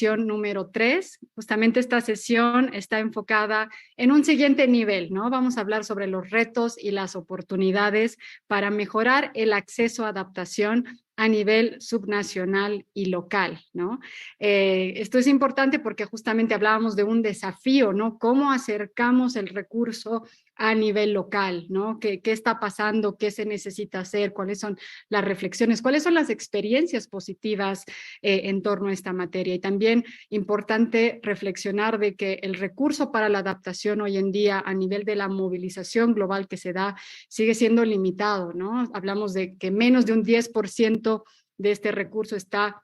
número 3. Justamente esta sesión está enfocada en un siguiente nivel, ¿no? Vamos a hablar sobre los retos y las oportunidades para mejorar el acceso a adaptación a nivel subnacional y local, ¿no? Esto es importante porque justamente hablábamos de un desafío, ¿no? ¿Cómo acercamos el recurso a nivel local, ¿no? ¿Qué está pasando? ¿Qué se necesita hacer? ¿Cuáles son las reflexiones? ¿Cuáles son las experiencias positivas en torno a esta materia? Y también importante reflexionar de que el recurso para la adaptación hoy en día a nivel de la movilización global que se da sigue siendo limitado, ¿no? Hablamos de que menos de un 10% de este recurso está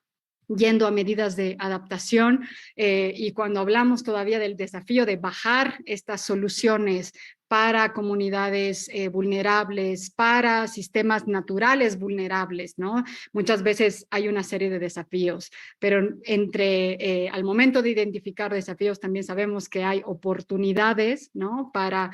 yendo a medidas de adaptación y cuando hablamos todavía del desafío de bajar estas soluciones para comunidades vulnerables, para sistemas naturales vulnerables, ¿no? Muchas veces hay una serie de desafíos, pero al momento de identificar desafíos también sabemos que hay oportunidades, ¿no? Para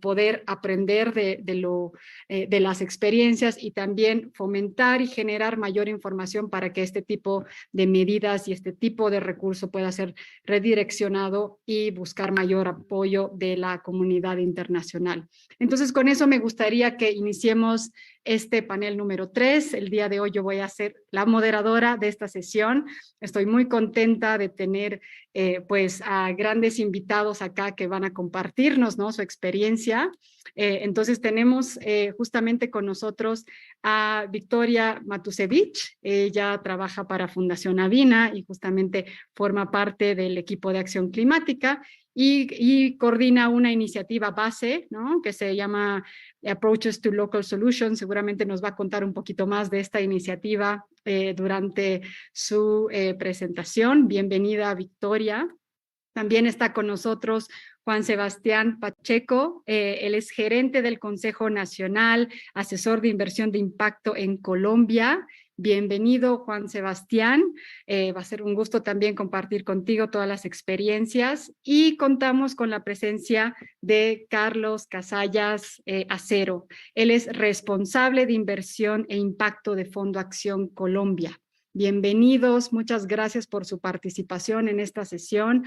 poder aprender de las experiencias y también fomentar y generar mayor información para que este tipo de medidas y este tipo de recurso pueda ser redireccionado y buscar mayor apoyo de la comunidad internacional. Entonces, con eso me gustaría que iniciemos este panel número 3. El día de hoy yo voy a ser la moderadora de esta sesión. Estoy muy contenta de tener pues a grandes invitados acá que van a compartirnos, ¿no? Su experiencia. Entonces tenemos justamente con nosotros a Victoria Matusevich. Ella trabaja para Fundación Avina y justamente forma parte del equipo de acción climática y coordina una iniciativa base, ¿no? Que se llama Approaches to Local Solutions. Seguramente nos va a contar un poquito más de esta iniciativa durante su presentación. Bienvenida, Victoria. También está con nosotros Juan Sebastián Pacheco. Él es gerente del Consejo Nacional, asesor de inversión de impacto en Colombia. Bienvenido, Juan Sebastián. Va a ser un gusto también compartir contigo todas las experiencias y contamos con la presencia de Carlos Casallas Acero. Él es responsable de inversión e impacto de Fondo Acción Colombia. Bienvenidos, muchas gracias por su participación en esta sesión.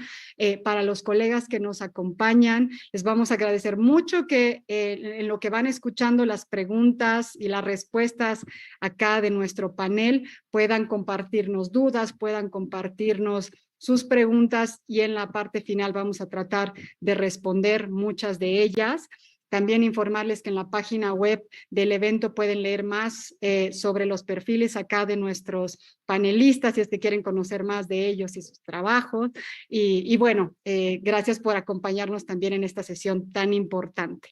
Para los colegas que nos acompañan, les vamos a agradecer mucho que en lo que van escuchando las preguntas y las respuestas acá de nuestro panel puedan compartirnos dudas, puedan compartirnos sus preguntas y en la parte final vamos a tratar de responder muchas de ellas. También informarles que en la página web del evento pueden leer más sobre los perfiles acá de nuestros panelistas, si es que quieren conocer más de ellos y sus trabajos. Y bueno, gracias por acompañarnos también en esta sesión tan importante.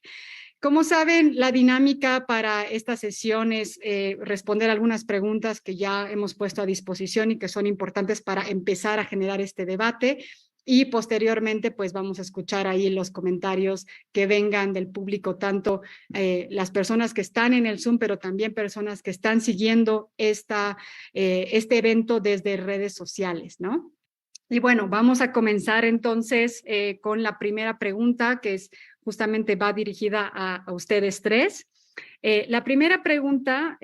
Como saben, la dinámica para esta sesión es responder algunas preguntas que ya hemos puesto a disposición y que son importantes para empezar a generar este debate. Y posteriormente, pues vamos a escuchar ahí los comentarios que vengan del público, tanto las personas que están en el Zoom, pero también personas que están siguiendo este evento desde redes sociales, ¿no? Y bueno, vamos a comenzar entonces con la primera pregunta, que es justamente va dirigida a ustedes tres. La primera pregunta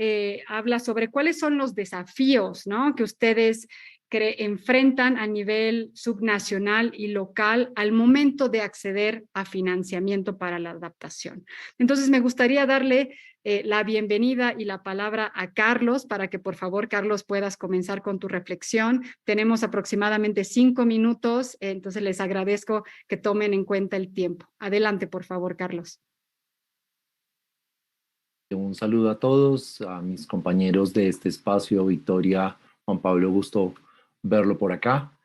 habla sobre cuáles son los desafíos, ¿no? Que ustedes enfrentan a nivel subnacional y local al momento de acceder a financiamiento para la adaptación. Entonces, me gustaría darle la bienvenida y la palabra a Carlos para que, por favor, Carlos, puedas comenzar con tu reflexión. Tenemos aproximadamente 5 minutos, entonces les agradezco que tomen en cuenta el tiempo. Adelante, por favor, Carlos. Un saludo a todos, a mis compañeros de este espacio, Victoria, Juan Pablo, gusto verlo por acá.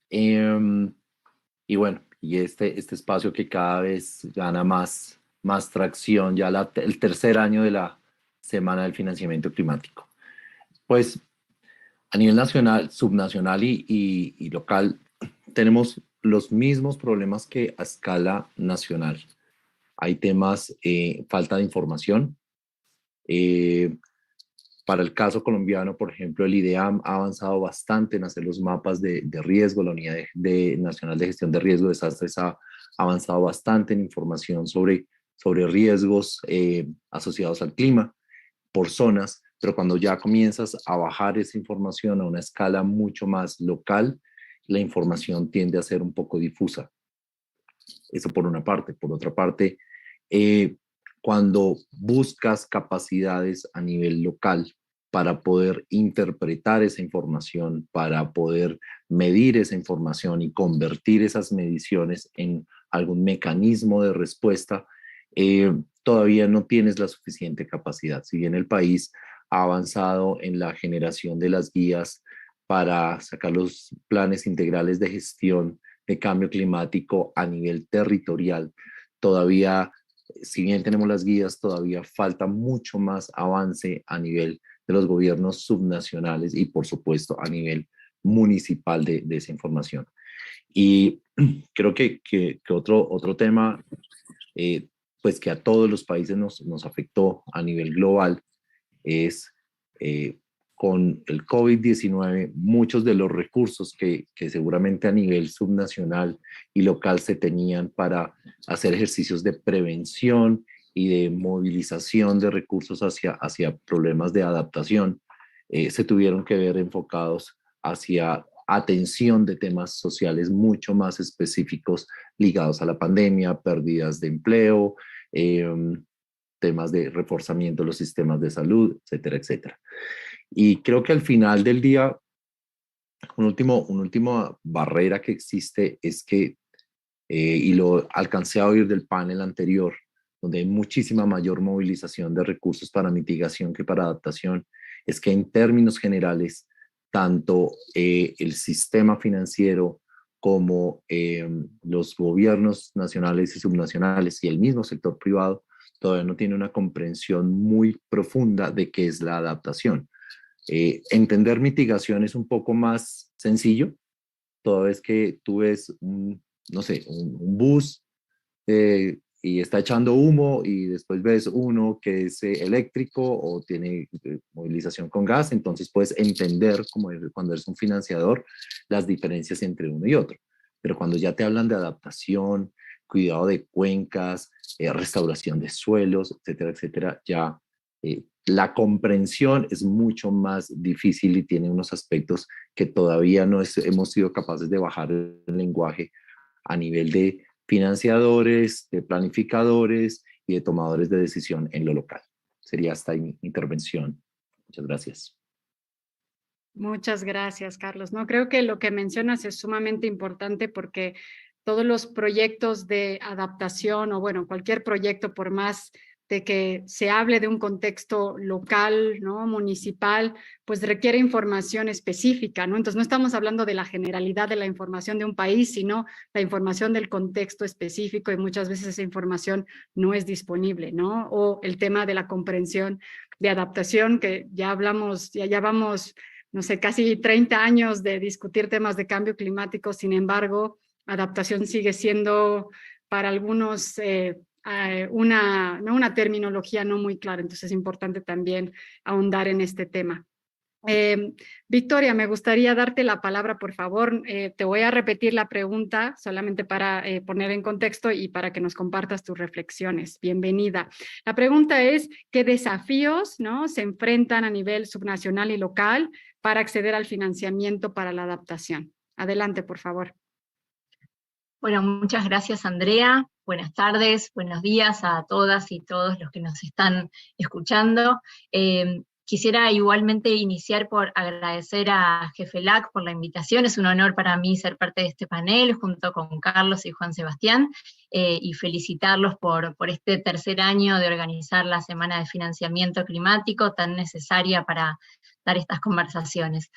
Y bueno, y este espacio que cada vez gana más tracción, ya el tercer año de la Semana del Financiamiento Climático. Pues a nivel nacional, subnacional y local, tenemos los mismos problemas que a escala nacional. Hay temas, falta de información. Para el caso colombiano, por ejemplo, el IDEAM ha avanzado bastante en hacer los mapas de riesgo. La Unidad Nacional de Gestión de Riesgo de Desastres ha avanzado bastante en información sobre riesgos asociados al clima por zonas, pero cuando ya comienzas a bajar esa información a una escala mucho más local la información tiende a ser un poco difusa. Eso por una parte. Por otra parte, cuando buscas capacidades a nivel local para poder interpretar esa información, para poder medir esa información y convertir esas mediciones en algún mecanismo de respuesta, todavía no tienes la suficiente capacidad. Si bien el país ha avanzado en la generación de las guías para sacar los planes integrales de gestión de cambio climático a nivel territorial, todavía, si bien tenemos las guías, todavía falta mucho más avance a nivel de los gobiernos subnacionales y, por supuesto, a nivel municipal de esa información. Y creo que otro tema, pues que a todos los países nos afectó a nivel global, es con el COVID-19, muchos de los recursos que seguramente a nivel subnacional y local se tenían para hacer ejercicios de prevención y de movilización de recursos hacia problemas de adaptación, se tuvieron que ver enfocados hacia atención de temas sociales mucho más específicos ligados a la pandemia, pérdidas de empleo, temas de reforzamiento de los sistemas de salud, etcétera, etcétera. Y creo que al final del día, una última barrera que existe es que, y lo alcancé a oír del panel anterior, donde hay muchísima mayor movilización de recursos para mitigación que para adaptación, es que en términos generales, tanto el sistema financiero como los gobiernos nacionales y subnacionales y el mismo sector privado todavía no tiene una comprensión muy profunda de qué es la adaptación. Entender mitigación es un poco más sencillo, toda vez que tú ves no sé, un bus y está echando humo y después ves uno que es eléctrico o tiene movilización con gas, entonces puedes entender, como cuando eres un financiador, las diferencias entre uno y otro. Pero cuando ya te hablan de adaptación, cuidado de cuencas, restauración de suelos, etcétera, etcétera, ya la comprensión es mucho más difícil y tiene unos aspectos que todavía no hemos sido capaces de bajar el lenguaje a nivel de financiadores, de planificadores y de tomadores de decisión en lo local. Sería hasta mi intervención. Muchas gracias. Muchas gracias, Carlos. No, creo que lo que mencionas es sumamente importante porque todos los proyectos de adaptación o bueno, cualquier proyecto, por más de que se hable de un contexto local, ¿no? Municipal, pues requiere información específica, ¿no? Entonces no estamos hablando de la generalidad de la información de un país, sino la información del contexto específico y muchas veces esa información no es disponible, ¿no? O el tema de la comprensión de adaptación, que ya hablamos, ya vamos, no sé, casi 30 años de discutir temas de cambio climático, sin embargo, adaptación sigue siendo para algunos una terminología no muy clara, entonces es importante también ahondar en este tema. Victoria, me gustaría darte la palabra, por favor. Te voy a repetir la pregunta solamente para poner en contexto y para que nos compartas tus reflexiones. Bienvenida. La pregunta es, ¿qué desafíos, ¿no?, se enfrentan a nivel subnacional y local para acceder al financiamiento para la adaptación? Adelante, por favor. Bueno, muchas gracias, Andrea. Buenas tardes, buenos días a todas y todos los que nos están escuchando. Quisiera igualmente iniciar por agradecer a GEFELAC por la invitación. Es un honor para mí ser parte de este panel junto con Carlos y Juan Sebastián y felicitarlos por este tercer año de organizar la Semana de Financiamiento Climático tan necesaria para dar estas conversaciones.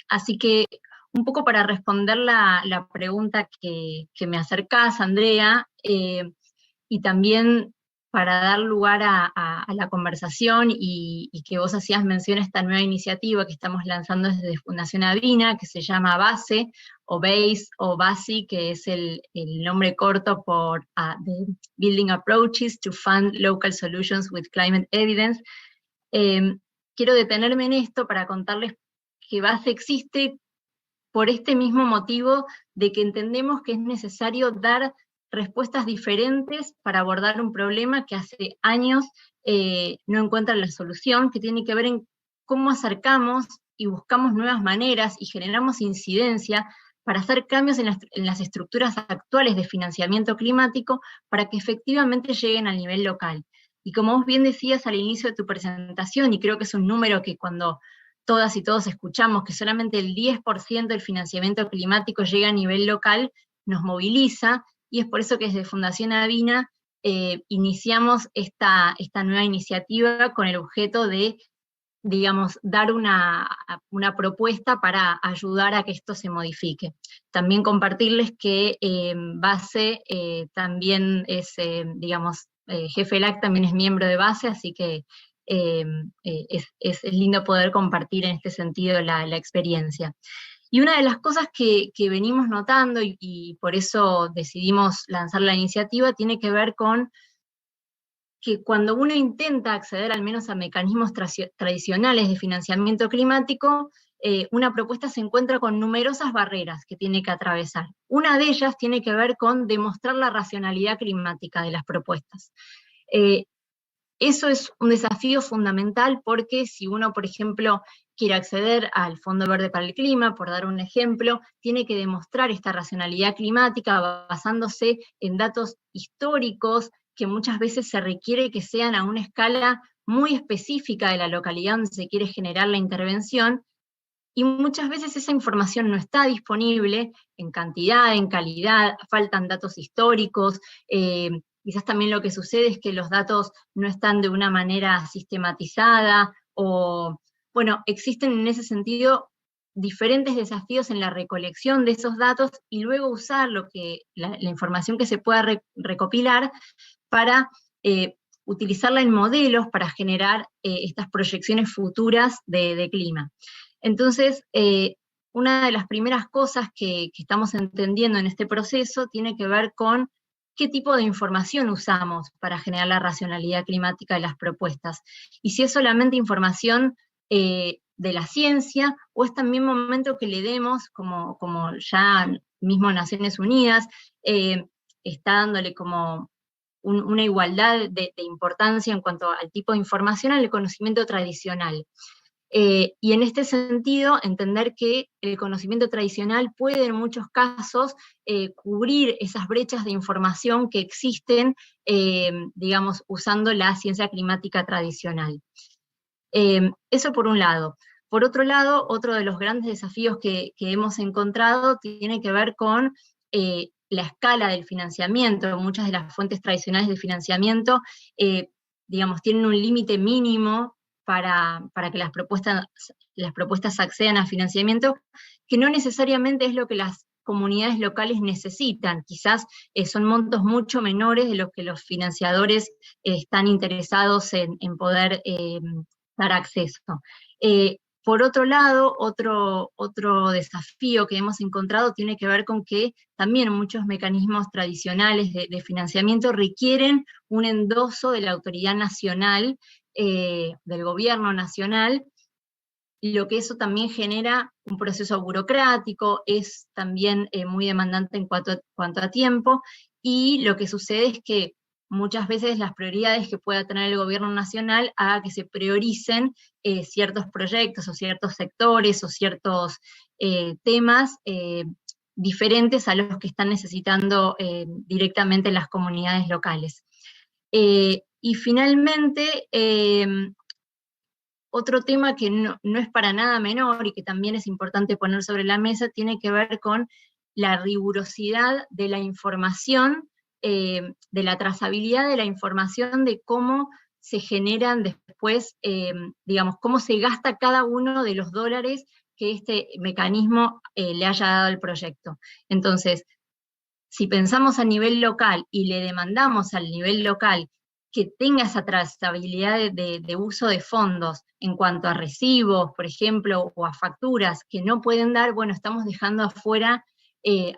Así que un poco para responder la pregunta que me acercás, Andrea, y también para dar lugar a la conversación y que vos hacías mención a esta nueva iniciativa que estamos lanzando desde Fundación Avina, que se llama BASE, o BASE, o BASI, que es el nombre corto por the Building Approaches to Fund Local Solutions with Climate Evidence. Quiero detenerme en esto para contarles que BASE existe por este mismo motivo de que entendemos que es necesario dar respuestas diferentes para abordar un problema que hace años no encuentra la solución, que tiene que ver en cómo acercamos y buscamos nuevas maneras y generamos incidencia para hacer cambios en las estructuras actuales de financiamiento climático para que efectivamente lleguen al nivel local. Y como vos bien decías al inicio de tu presentación, y creo que es un número que cuando todas y todos escuchamos que solamente el 10% del financiamiento climático llega a nivel local, nos moviliza, y es por eso que desde Fundación Avina iniciamos esta nueva iniciativa con el objeto de, digamos, dar una propuesta para ayudar a que esto se modifique. También compartirles que BASE también es, digamos, GFELAC también es miembro de BASE, así que es lindo poder compartir en este sentido la experiencia. Y una de las cosas que venimos notando, y por eso decidimos lanzar la iniciativa, tiene que ver con que cuando uno intenta acceder al menos a mecanismos tradicionales de financiamiento climático, una propuesta se encuentra con numerosas barreras que tiene que atravesar. Una de ellas tiene que ver con demostrar la racionalidad climática de las propuestas. Eso es un desafío fundamental porque si uno, por ejemplo, quiere acceder al Fondo Verde para el Clima, por dar un ejemplo, tiene que demostrar esta racionalidad climática basándose en datos históricos que muchas veces se requiere que sean a una escala muy específica de la localidad donde se quiere generar la intervención, y muchas veces esa información no está disponible en cantidad, en calidad, faltan datos históricos, quizás también lo que sucede es que los datos no están de una manera sistematizada, o, bueno, existen en ese sentido diferentes desafíos en la recolección de esos datos y luego usar la información que se pueda recopilar para utilizarla en modelos para generar estas proyecciones futuras de clima. Entonces, una de las primeras cosas que estamos entendiendo en este proceso tiene que ver con qué tipo de información usamos para generar la racionalidad climática de las propuestas. Y si es solamente información de la ciencia, o es también momento que le demos, como ya mismo Naciones Unidas está dándole como una igualdad de importancia en cuanto al tipo de información al conocimiento tradicional. Y en este sentido, entender que el conocimiento tradicional puede en muchos casos cubrir esas brechas de información que existen, digamos, usando la ciencia climática tradicional. Eso por un lado. Por otro lado, otro de los grandes desafíos que hemos encontrado tiene que ver con la escala del financiamiento. Muchas de las fuentes tradicionales de financiamiento, digamos, tienen un límite mínimo para que las propuestas accedan a financiamiento, que no necesariamente es lo que las comunidades locales necesitan. Quizás son montos mucho menores de los que los financiadores están interesados en poder dar acceso. Por otro lado, otro desafío que hemos encontrado tiene que ver con que también muchos mecanismos tradicionales de financiamiento requieren un endoso de la autoridad nacional, del gobierno nacional, lo que eso también genera un proceso burocrático, es también muy demandante en cuanto a tiempo, y lo que sucede es que muchas veces las prioridades que pueda tener el gobierno nacional haga que se prioricen ciertos proyectos o ciertos sectores o ciertos temas diferentes a los que están necesitando directamente las comunidades locales. Y finalmente, otro tema que no es para nada menor y que también es importante poner sobre la mesa tiene que ver con la rigurosidad de la información, de la trazabilidad de la información, de cómo se generan después, digamos, cómo se gasta cada uno de los dólares que este mecanismo le haya dado al proyecto. Entonces, si pensamos a nivel local y le demandamos al nivel local que tenga esa trazabilidad de uso de fondos en cuanto a recibos, por ejemplo, o a facturas que no pueden dar, bueno, estamos dejando afuera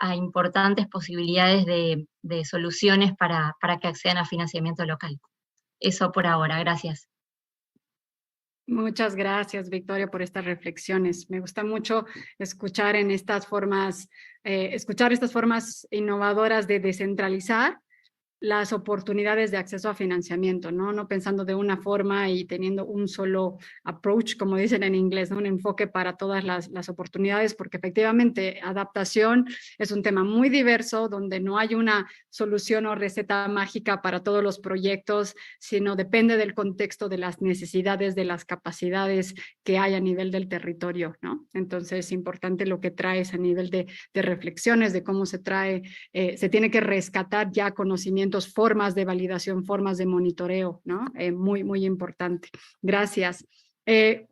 a importantes posibilidades de soluciones para que accedan a financiamiento local. Eso por ahora, gracias. Muchas gracias, Victoria, por estas reflexiones. Me gusta mucho escuchar estas formas innovadoras de descentralizar las oportunidades de acceso a financiamiento, ¿no? No pensando de una forma y teniendo un solo approach, como dicen en inglés, ¿no? Un enfoque para todas las oportunidades, porque efectivamente adaptación es un tema muy diverso, donde no hay una solución o receta mágica para todos los proyectos, sino depende del contexto, de las necesidades, de las capacidades que hay a nivel del territorio, ¿no? Entonces es importante lo que traes a nivel de reflexiones, de cómo se trae, se tiene que rescatar ya conocimientos, formas de validación, formas de monitoreo, ¿no? Muy, muy importante. Gracias.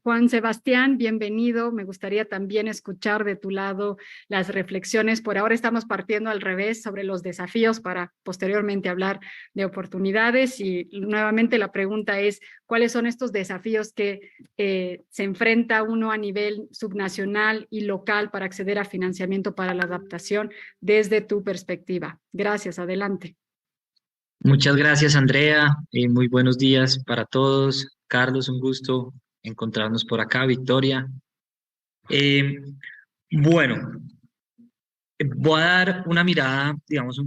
Juan Sebastián, bienvenido. Me gustaría también escuchar de tu lado las reflexiones. Por ahora estamos partiendo al revés sobre los desafíos para posteriormente hablar de oportunidades. Y nuevamente la pregunta es, ¿cuáles son estos desafíos que se enfrenta uno a nivel subnacional y local para acceder a financiamiento para la adaptación desde tu perspectiva? Gracias, adelante. Muchas gracias, Andrea. Muy buenos días para todos. Carlos, un gusto encontrarnos por acá. Victoria. Bueno, voy a dar una mirada, digamos,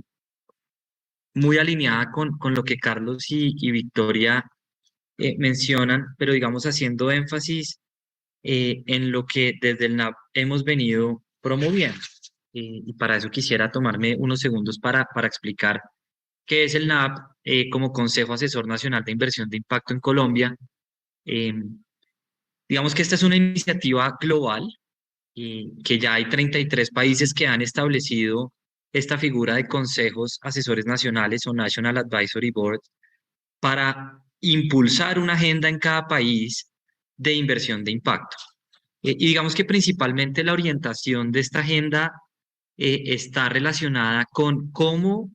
muy alineada con lo que Carlos y Victoria mencionan, pero digamos haciendo énfasis en lo que desde el NAP hemos venido promoviendo. Y para eso quisiera tomarme unos segundos para explicar qué es el NAP como Consejo Asesor Nacional de Inversión de Impacto en Colombia. Digamos que esta es una iniciativa global, que ya hay 33 países que han establecido esta figura de consejos asesores nacionales o National Advisory Board para impulsar una agenda en cada país de inversión de impacto. Y digamos que principalmente la orientación de esta agenda está relacionada con cómo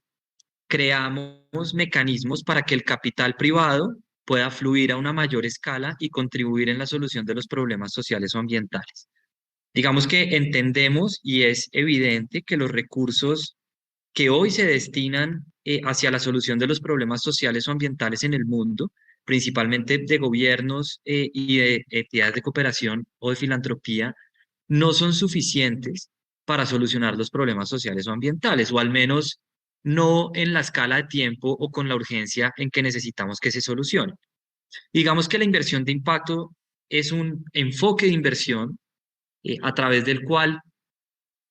creamos mecanismos para que el capital privado pueda fluir a una mayor escala y contribuir en la solución de los problemas sociales o ambientales. Digamos que entendemos y es evidente que los recursos que hoy se destinan hacia la solución de los problemas sociales o ambientales en el mundo, principalmente de gobiernos y de entidades de cooperación o de filantropía, no son suficientes para solucionar los problemas sociales o ambientales, o al menos no en la escala de tiempo o con la urgencia en que necesitamos que se solucione. Digamos que la inversión de impacto es un enfoque de inversión a través del cual,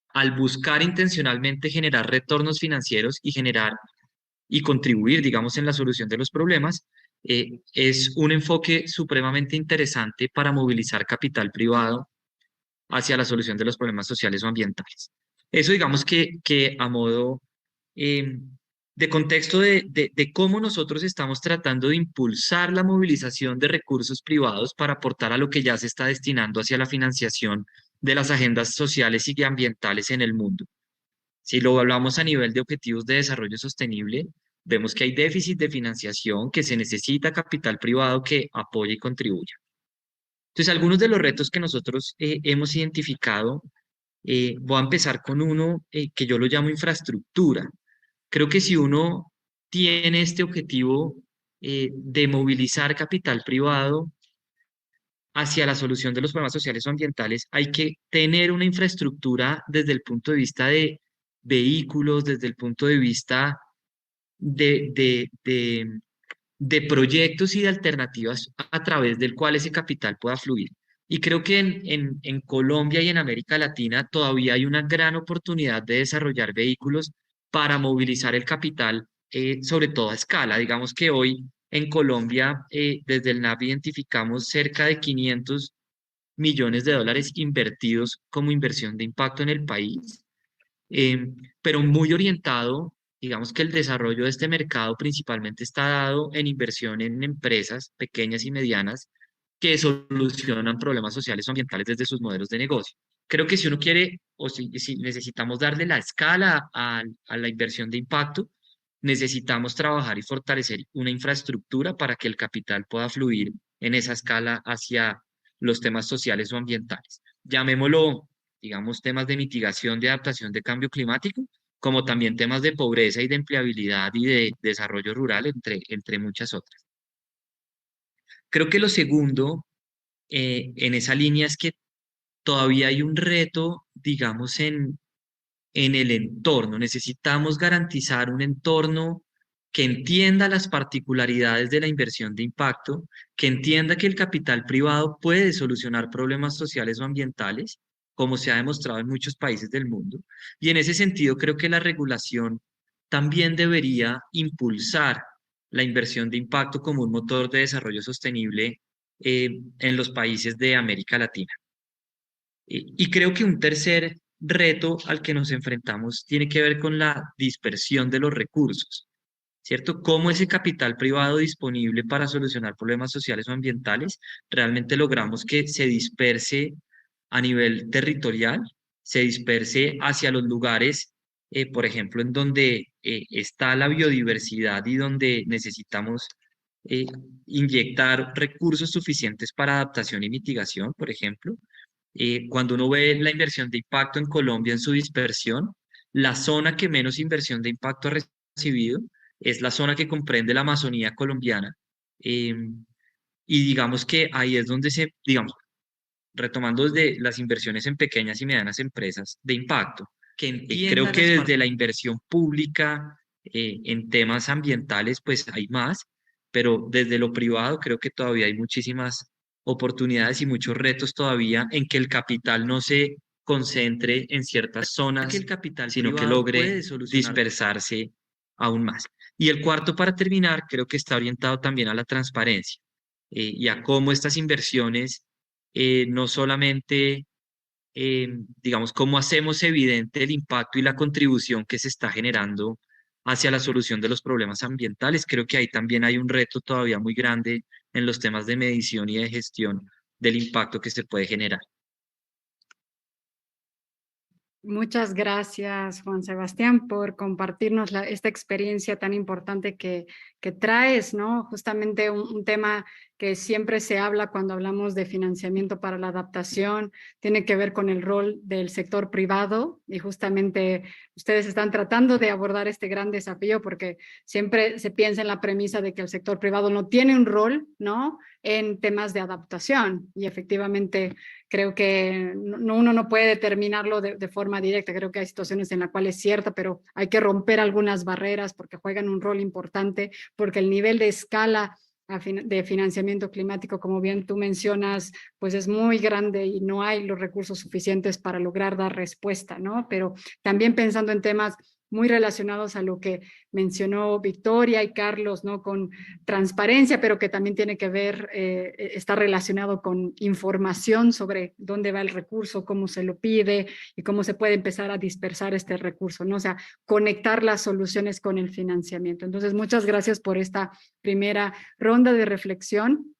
al buscar intencionalmente generar retornos financieros y contribuir, digamos, en la solución de los problemas, es un enfoque supremamente interesante para movilizar capital privado hacia la solución de los problemas sociales o ambientales. Eso digamos que a modo de contexto de cómo nosotros estamos tratando de impulsar la movilización de recursos privados para aportar a lo que ya se está destinando hacia la financiación de las agendas sociales y ambientales en el mundo. Si lo hablamos a nivel de objetivos de desarrollo sostenible, vemos que hay déficit de financiación, que se necesita capital privado que apoye y contribuya. Entonces, algunos de los retos que nosotros hemos identificado, voy a empezar con uno que yo lo llamo infraestructura. Creo que si uno tiene este objetivo de movilizar capital privado hacia la solución de los problemas sociales o ambientales, hay que tener una infraestructura desde el punto de vista de vehículos, desde el punto de vista de proyectos y de alternativas a través del cual ese capital pueda fluir. Y creo que en Colombia y en América Latina todavía hay una gran oportunidad de desarrollar vehículos para movilizar el capital, sobre todo a escala. Digamos que hoy en Colombia, desde el NAP identificamos cerca de 500 millones de dólares invertidos como inversión de impacto en el país, pero muy orientado. Digamos que el desarrollo de este mercado principalmente está dado en inversión en empresas pequeñas y medianas que solucionan problemas sociales o ambientales desde sus modelos de negocio. Creo que si uno quiere o si necesitamos darle la escala a la inversión de impacto, necesitamos trabajar y fortalecer una infraestructura para que el capital pueda fluir en esa escala hacia los temas sociales o ambientales. Llamémoslo, digamos, temas de mitigación, de adaptación de cambio climático, como también temas de pobreza y de empleabilidad y de desarrollo rural, entre muchas otras. Creo que lo segundo en esa línea es que todavía hay un reto, digamos, en el entorno. Necesitamos garantizar un entorno que entienda las particularidades de la inversión de impacto, que entienda que el capital privado puede solucionar problemas sociales o ambientales, como se ha demostrado en muchos países del mundo. Y en ese sentido creo que la regulación también debería impulsar la inversión de impacto como un motor de desarrollo sostenible en los países de América Latina. Y creo que un tercer reto al que nos enfrentamos tiene que ver con la dispersión de los recursos, ¿cierto? Cómo ese capital privado disponible para solucionar problemas sociales o ambientales, realmente logramos que se disperse a nivel territorial, se disperse hacia los lugares, por ejemplo, en donde está la biodiversidad y donde necesitamos eh, inyectar recursos suficientes para adaptación y mitigación, por ejemplo. Cuando uno ve la inversión de impacto en Colombia en su dispersión, la zona que menos inversión de impacto ha recibido es la zona que comprende la Amazonía colombiana. eh, y digamos que ahí es donde digamos, retomando desde las inversiones en pequeñas y medianas empresas de impacto, creo que desde la inversión pública en temas ambientales, pues hay más, pero desde lo privado creo que todavía hay muchísimas oportunidades y muchos retos todavía en que el capital no se concentre en ciertas zonas, sino que logre dispersarse aún más. Y el cuarto, para terminar, creo que está orientado también a la transparencia y a cómo estas inversiones no solamente, digamos, cómo hacemos evidente el impacto y la contribución que se está generando hacia la solución de los problemas ambientales. Creo que ahí también hay un reto todavía muy grande en los temas de medición y de gestión del impacto que se puede generar. Muchas gracias, Juan Sebastián, por compartirnos esta experiencia tan importante que traes, ¿no? Justamente un tema que siempre se habla cuando hablamos de financiamiento para la adaptación, tiene que ver con el rol del sector privado, y justamente ustedes están tratando de abordar este gran desafío porque siempre se piensa en la premisa de que el sector privado no tiene un rol, ¿no?, en temas de adaptación, y efectivamente creo que uno no puede determinarlo de forma directa. Creo que hay situaciones en las cuales es cierta, pero hay que romper algunas barreras porque juegan un rol importante, porque el nivel de escala de financiamiento climático, como bien tú mencionas, pues es muy grande y no hay los recursos suficientes para lograr dar respuesta, ¿no? Pero también pensando en temas muy relacionados a lo que mencionó Victoria y Carlos, ¿no?, con transparencia, pero que también tiene que ver, está relacionado con información sobre dónde va el recurso, cómo se lo pide y cómo se puede empezar a dispersar este recurso, ¿no? O sea, conectar las soluciones con el financiamiento. Entonces, muchas gracias por esta primera ronda de reflexión.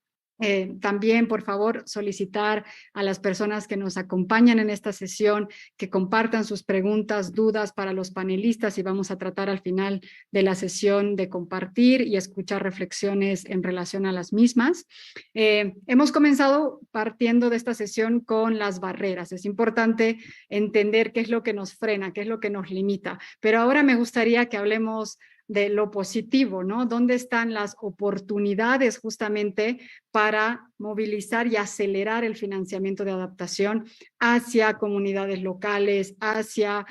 También, por favor, solicitar a las personas que nos acompañan en esta sesión que compartan sus preguntas, dudas para los panelistas, y vamos a tratar al final de la sesión de compartir y escuchar reflexiones en relación a las mismas. Hemos comenzado partiendo de esta sesión con las barreras. Es importante entender qué es lo que nos frena, qué es lo que nos limita, pero ahora me gustaría que hablemos de lo positivo, ¿no? ¿Dónde están las oportunidades justamente para movilizar y acelerar el financiamiento de adaptación hacia comunidades locales, hacia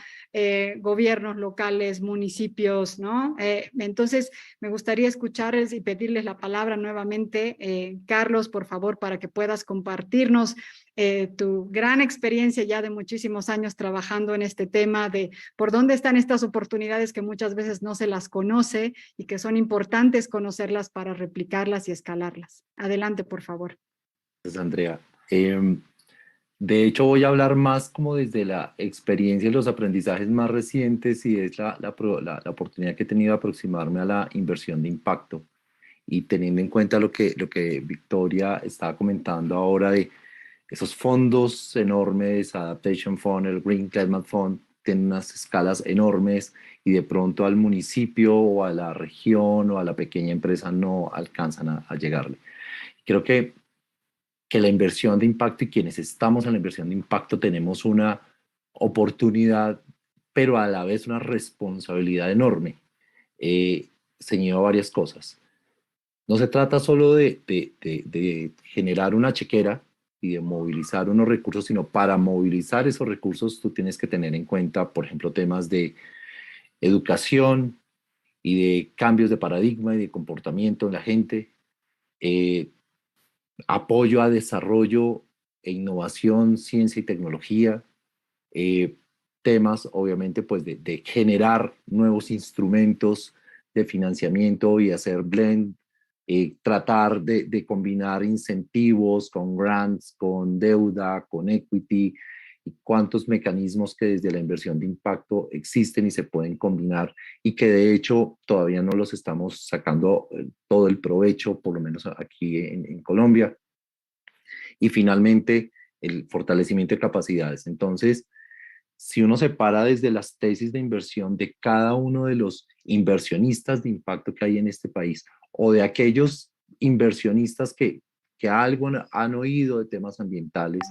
gobiernos locales, municipios, ¿no? Entonces, me gustaría escucharles y pedirles la palabra nuevamente. Carlos, por favor, para que puedas compartirnos tu gran experiencia ya de muchísimos años trabajando en este tema de por dónde están estas oportunidades que muchas veces no se las conoce y que son importantes conocerlas para replicarlas y escalarlas. Adelante, por favor. Gracias, Andrea. De hecho, voy a hablar más como desde la experiencia y los aprendizajes más recientes, y es la oportunidad que he tenido de aproximarme a la inversión de impacto, y teniendo en cuenta lo que Victoria estaba comentando ahora de esos fondos enormes, Adaptation Fund, el Green Climate Fund, tienen unas escalas enormes y de pronto al municipio o a la región o a la pequeña empresa no alcanzan a llegarle. Creo que la inversión de impacto, y quienes estamos en la inversión de impacto, tenemos una oportunidad, pero a la vez una responsabilidad enorme, ceñido a varias cosas. No se trata solo de generar una chequera y de movilizar unos recursos, sino para movilizar esos recursos tú tienes que tener en cuenta, por ejemplo, temas de educación y de cambios de paradigma y de comportamiento en la gente, apoyo a desarrollo e innovación, ciencia y tecnología, temas obviamente pues de generar nuevos instrumentos de financiamiento y hacer blend, tratar de combinar incentivos con grants, con deuda, con equity, y cuántos mecanismos que desde la inversión de impacto existen y se pueden combinar y que de hecho todavía no los estamos sacando todo el provecho, por lo menos aquí en Colombia. Y finalmente, el fortalecimiento de capacidades. Entonces, si uno se para desde las tesis de inversión de cada uno de los inversionistas de impacto que hay en este país o de aquellos inversionistas que algo han oído de temas ambientales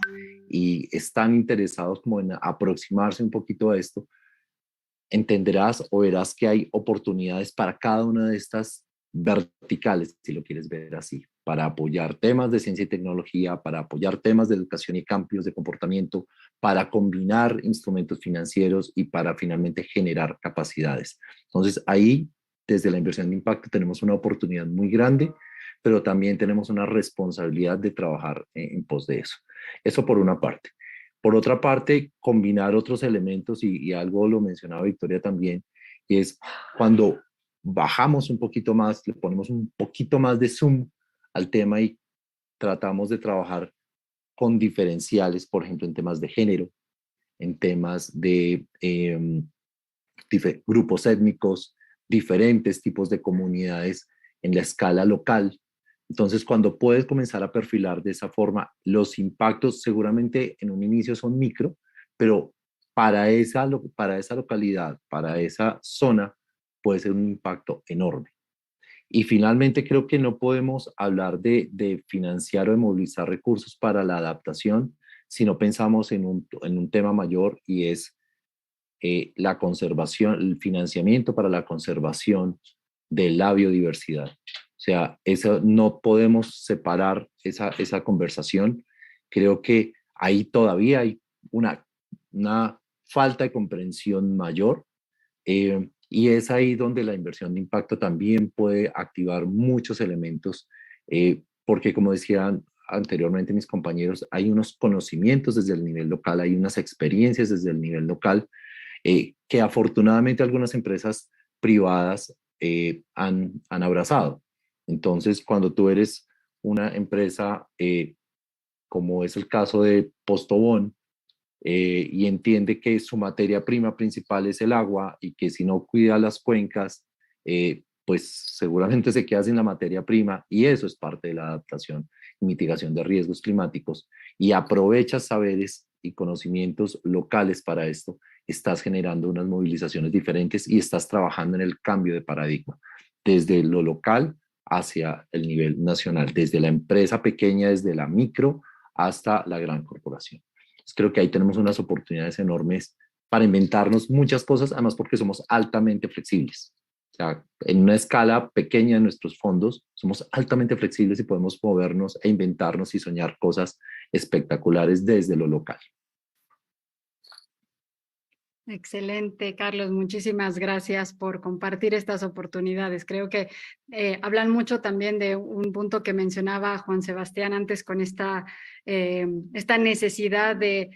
y están interesados como en aproximarse un poquito a esto, entenderás o verás que hay oportunidades para cada una de estas verticales, si lo quieres ver así, para apoyar temas de ciencia y tecnología, para apoyar temas de educación y cambios de comportamiento, para combinar instrumentos financieros y para finalmente generar capacidades. Entonces ahí, desde la inversión de impacto, tenemos una oportunidad muy grande, pero también tenemos una responsabilidad de trabajar en pos de eso. Eso por una parte. Por otra parte, combinar otros elementos, y algo lo mencionaba Victoria también, y es cuando bajamos un poquito más, le ponemos un poquito más de zoom al tema y tratamos de trabajar con diferenciales, por ejemplo, en temas de género, en temas de grupos étnicos, diferentes tipos de comunidades en la escala local. Entonces, cuando puedes comenzar a perfilar de esa forma, los impactos seguramente en un inicio son micro, pero para esa localidad, para esa zona, puede ser un impacto enorme. Y finalmente creo que no podemos hablar de financiar o de movilizar recursos para la adaptación si no pensamos en un tema mayor, y es la conservación, el financiamiento para la conservación de la biodiversidad. O sea, eso, no podemos separar esa conversación. Creo que ahí todavía hay una falta de comprensión mayor, y es ahí donde la inversión de impacto también puede activar muchos elementos, porque como decían anteriormente mis compañeros, hay unos conocimientos desde el nivel local, hay unas experiencias desde el nivel local, que afortunadamente algunas empresas privadas han abrazado. Entonces, cuando tú eres una empresa, como es el caso de Postobón, y entiende que su materia prima principal es el agua y que si no cuida las cuencas, pues seguramente se queda sin la materia prima, y eso es parte de la adaptación y mitigación de riesgos climáticos, y aprovechas saberes y conocimientos locales para esto, estás generando unas movilizaciones diferentes y estás trabajando en el cambio de paradigma, desde lo local hacia el nivel nacional, desde la empresa pequeña, desde la micro hasta la gran corporación. Entonces, creo que ahí tenemos unas oportunidades enormes para inventarnos muchas cosas, además porque somos altamente flexibles. O sea, en una escala pequeña de nuestros fondos, somos altamente flexibles y podemos movernos e inventarnos y soñar cosas espectaculares desde lo local. Excelente, Carlos. Muchísimas gracias por compartir estas oportunidades. Creo que hablan mucho también de un punto que mencionaba Juan Sebastián antes, con esta necesidad de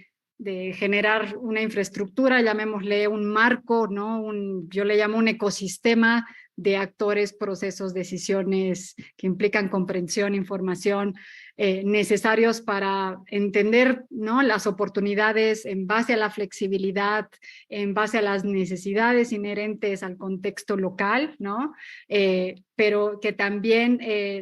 generar una infraestructura, llamémosle un marco, ¿no? Yo le llamo un ecosistema de actores, procesos, decisiones que implican comprensión, información, necesarios para entender, ¿no?, las oportunidades en base a la flexibilidad, en base a las necesidades inherentes al contexto local, ¿no? Pero que también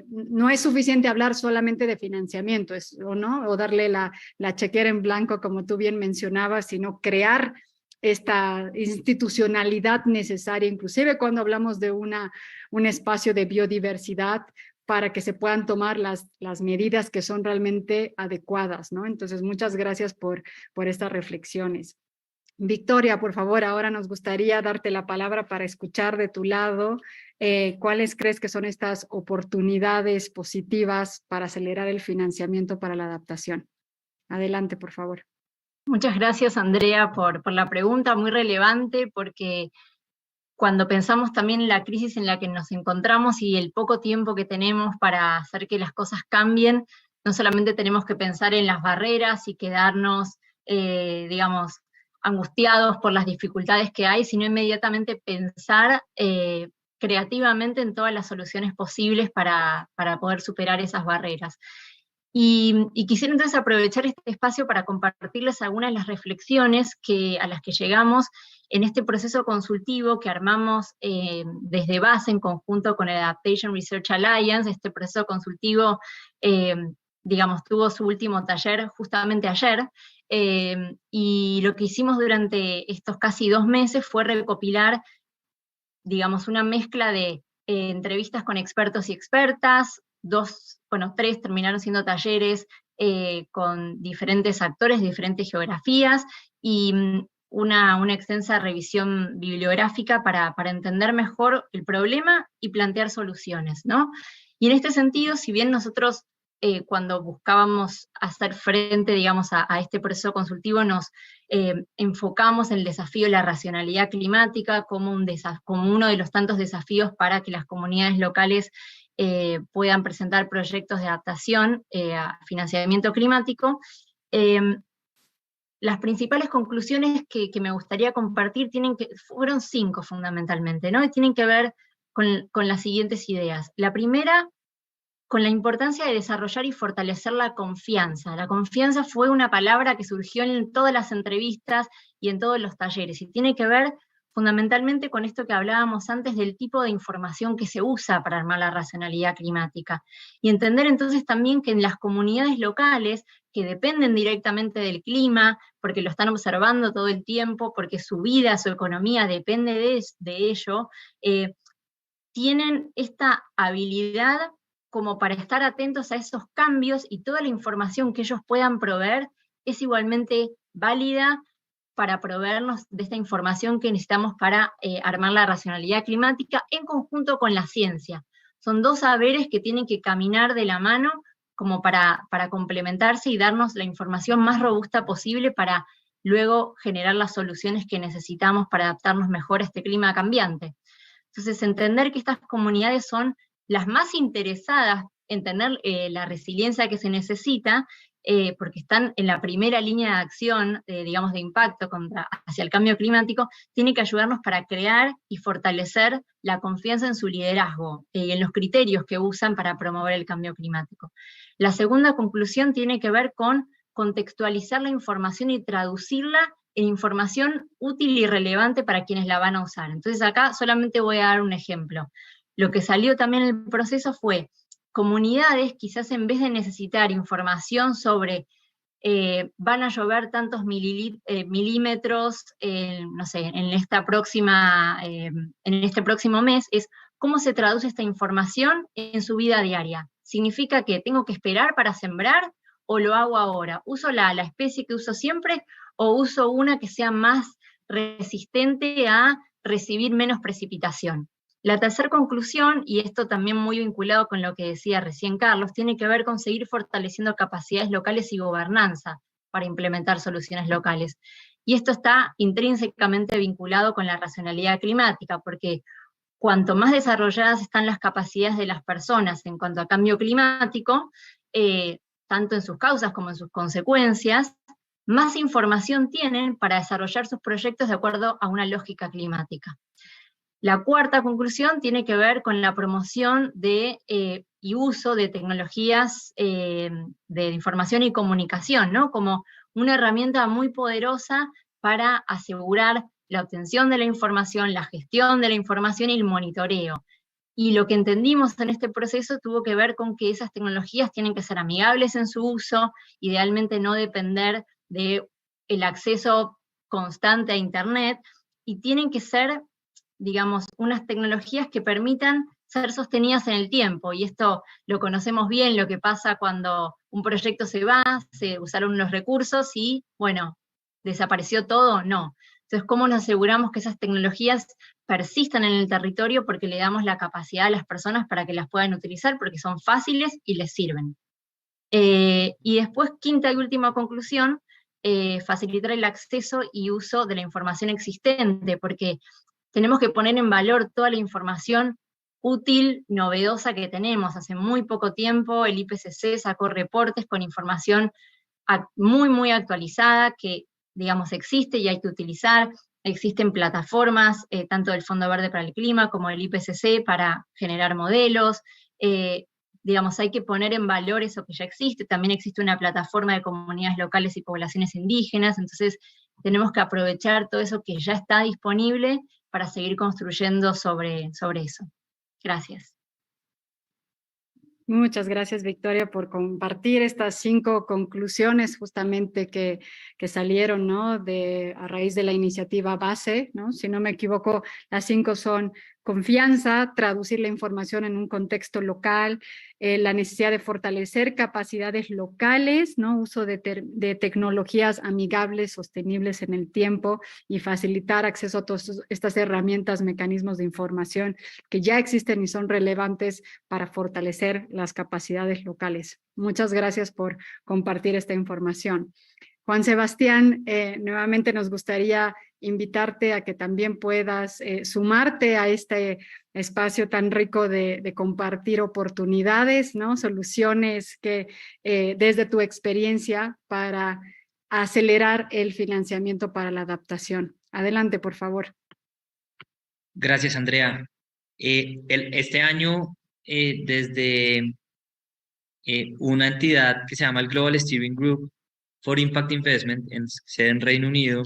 no es suficiente hablar solamente de financiamiento, ¿no? O darle la chequera en blanco, como tú bien mencionabas, sino crear esta institucionalidad necesaria, inclusive cuando hablamos de un espacio de biodiversidad, para que se puedan tomar las medidas que son realmente adecuadas, ¿no? Entonces, muchas gracias por estas reflexiones. Victoria, por favor, ahora nos gustaría darte la palabra para escuchar de tu lado cuáles crees que son estas oportunidades positivas para acelerar el financiamiento para la adaptación. Adelante, por favor. Muchas gracias, Andrea, por la pregunta, muy relevante, porque cuando pensamos también en la crisis en la que nos encontramos y el poco tiempo que tenemos para hacer que las cosas cambien, no solamente tenemos que pensar en las barreras y quedarnos, digamos, angustiados por las dificultades que hay, sino inmediatamente pensar creativamente en todas las soluciones posibles para poder superar esas barreras. Y quisiera entonces aprovechar este espacio para compartirles algunas de las reflexiones a las que llegamos en este proceso consultivo que armamos desde base en conjunto con el Adaptation Research Alliance. Este proceso consultivo, digamos, tuvo su último taller justamente ayer, y lo que hicimos durante estos casi 2 meses fue recopilar, digamos, una mezcla de entrevistas con expertos y expertas, 3 terminaron siendo talleres con diferentes actores de diferentes geografías, y una extensa revisión bibliográfica para entender mejor el problema y plantear soluciones, ¿no? Y en este sentido, si bien nosotros cuando buscábamos hacer frente, digamos, a este proceso consultivo, nos enfocamos en el desafío de la racionalidad climática como uno de los tantos desafíos para que las comunidades locales puedan presentar proyectos de adaptación a financiamiento climático. Las principales conclusiones que me gustaría compartir fueron 5 fundamentalmente, ¿no? Y tienen que ver con las siguientes ideas. La primera, con la importancia de desarrollar y fortalecer la confianza. La confianza fue una palabra que surgió en todas las entrevistas y en todos los talleres, y tiene que ver fundamentalmente con esto que hablábamos antes del tipo de información que se usa para armar la racionalidad climática. Y entender entonces también que en las comunidades locales, que dependen directamente del clima, porque lo están observando todo el tiempo, porque su vida, su economía depende de ello, tienen esta habilidad como para estar atentos a esos cambios, y toda la información que ellos puedan proveer es igualmente válida para proveernos de esta información que necesitamos para armar la racionalidad climática en conjunto con la ciencia. Son 2 saberes que tienen que caminar de la mano como para complementarse y darnos la información más robusta posible para luego generar las soluciones que necesitamos para adaptarnos mejor a este clima cambiante. Entonces, entender que estas comunidades son las más interesadas en tener la resiliencia que se necesita, porque están en la primera línea de acción, digamos, de impacto hacia el cambio climático, tiene que ayudarnos para crear y fortalecer la confianza en su liderazgo y en los criterios que usan para promover el cambio climático. La segunda conclusión tiene que ver con contextualizar la información y traducirla en información útil y relevante para quienes la van a usar. Entonces acá solamente voy a dar un ejemplo. Lo que salió también en el proceso fue comunidades, quizás en vez de necesitar información sobre van a llover tantos milímetros, no sé, en este próximo mes, es cómo se traduce esta información en su vida diaria. ¿Significa que tengo que esperar para sembrar o lo hago ahora? ¿Uso la especie que uso siempre o uso una que sea más resistente a recibir menos precipitación? La tercera conclusión, y esto también muy vinculado con lo que decía recién Carlos, tiene que ver con seguir fortaleciendo capacidades locales y gobernanza para implementar soluciones locales. Y esto está intrínsecamente vinculado con la racionalidad climática, porque cuanto más desarrolladas están las capacidades de las personas en cuanto a cambio climático, tanto en sus causas como en sus consecuencias, más información tienen para desarrollar sus proyectos de acuerdo a una lógica climática. La cuarta conclusión tiene que ver con la promoción y uso de tecnologías de información y comunicación, ¿no? Como una herramienta muy poderosa para asegurar la obtención de la información, la gestión de la información y el monitoreo. Y lo que entendimos en este proceso tuvo que ver con que esas tecnologías tienen que ser amigables en su uso, idealmente no depender del acceso constante a Internet, y tienen que ser, digamos, unas tecnologías que permitan ser sostenidas en el tiempo, y esto lo conocemos bien, lo que pasa cuando un proyecto se va, se usaron los recursos y, bueno, ¿desapareció todo? No. Entonces, ¿cómo nos aseguramos que esas tecnologías persistan en el territorio? Porque le damos la capacidad a las personas para que las puedan utilizar, porque son fáciles y les sirven. Y después, quinta y última conclusión, facilitar el acceso y uso de la información existente, porque tenemos que poner en valor toda la información útil, novedosa que tenemos. Hace muy poco tiempo el IPCC sacó reportes con información muy, muy actualizada que, digamos, existe y hay que utilizar. Existen plataformas, tanto del Fondo Verde para el Clima como del IPCC, para generar modelos. Digamos, hay que poner en valor eso que ya existe. También existe una plataforma de comunidades locales y poblaciones indígenas, entonces tenemos que aprovechar todo eso que ya está disponible para seguir construyendo sobre eso. Gracias. Muchas gracias, Victoria, por compartir estas 5 conclusiones justamente que salieron, ¿no? A raíz de la iniciativa base, ¿no? Si no me equivoco, las 5 son confianza, traducir la información en un contexto local, la necesidad de fortalecer capacidades locales, ¿no? Uso de tecnologías amigables, sostenibles en el tiempo y facilitar acceso a todas estas herramientas, mecanismos de información que ya existen y son relevantes para fortalecer las capacidades locales. Muchas gracias por compartir esta información. Juan Sebastián, nuevamente nos gustaría invitarte a que también puedas sumarte a este espacio tan rico de compartir oportunidades, ¿no? Soluciones que desde tu experiencia para acelerar el financiamiento para la adaptación. Adelante, por favor. Gracias, Andrea. Este año, desde una entidad que se llama el Global Steering Group for Impact Investment, sede en Reino Unido,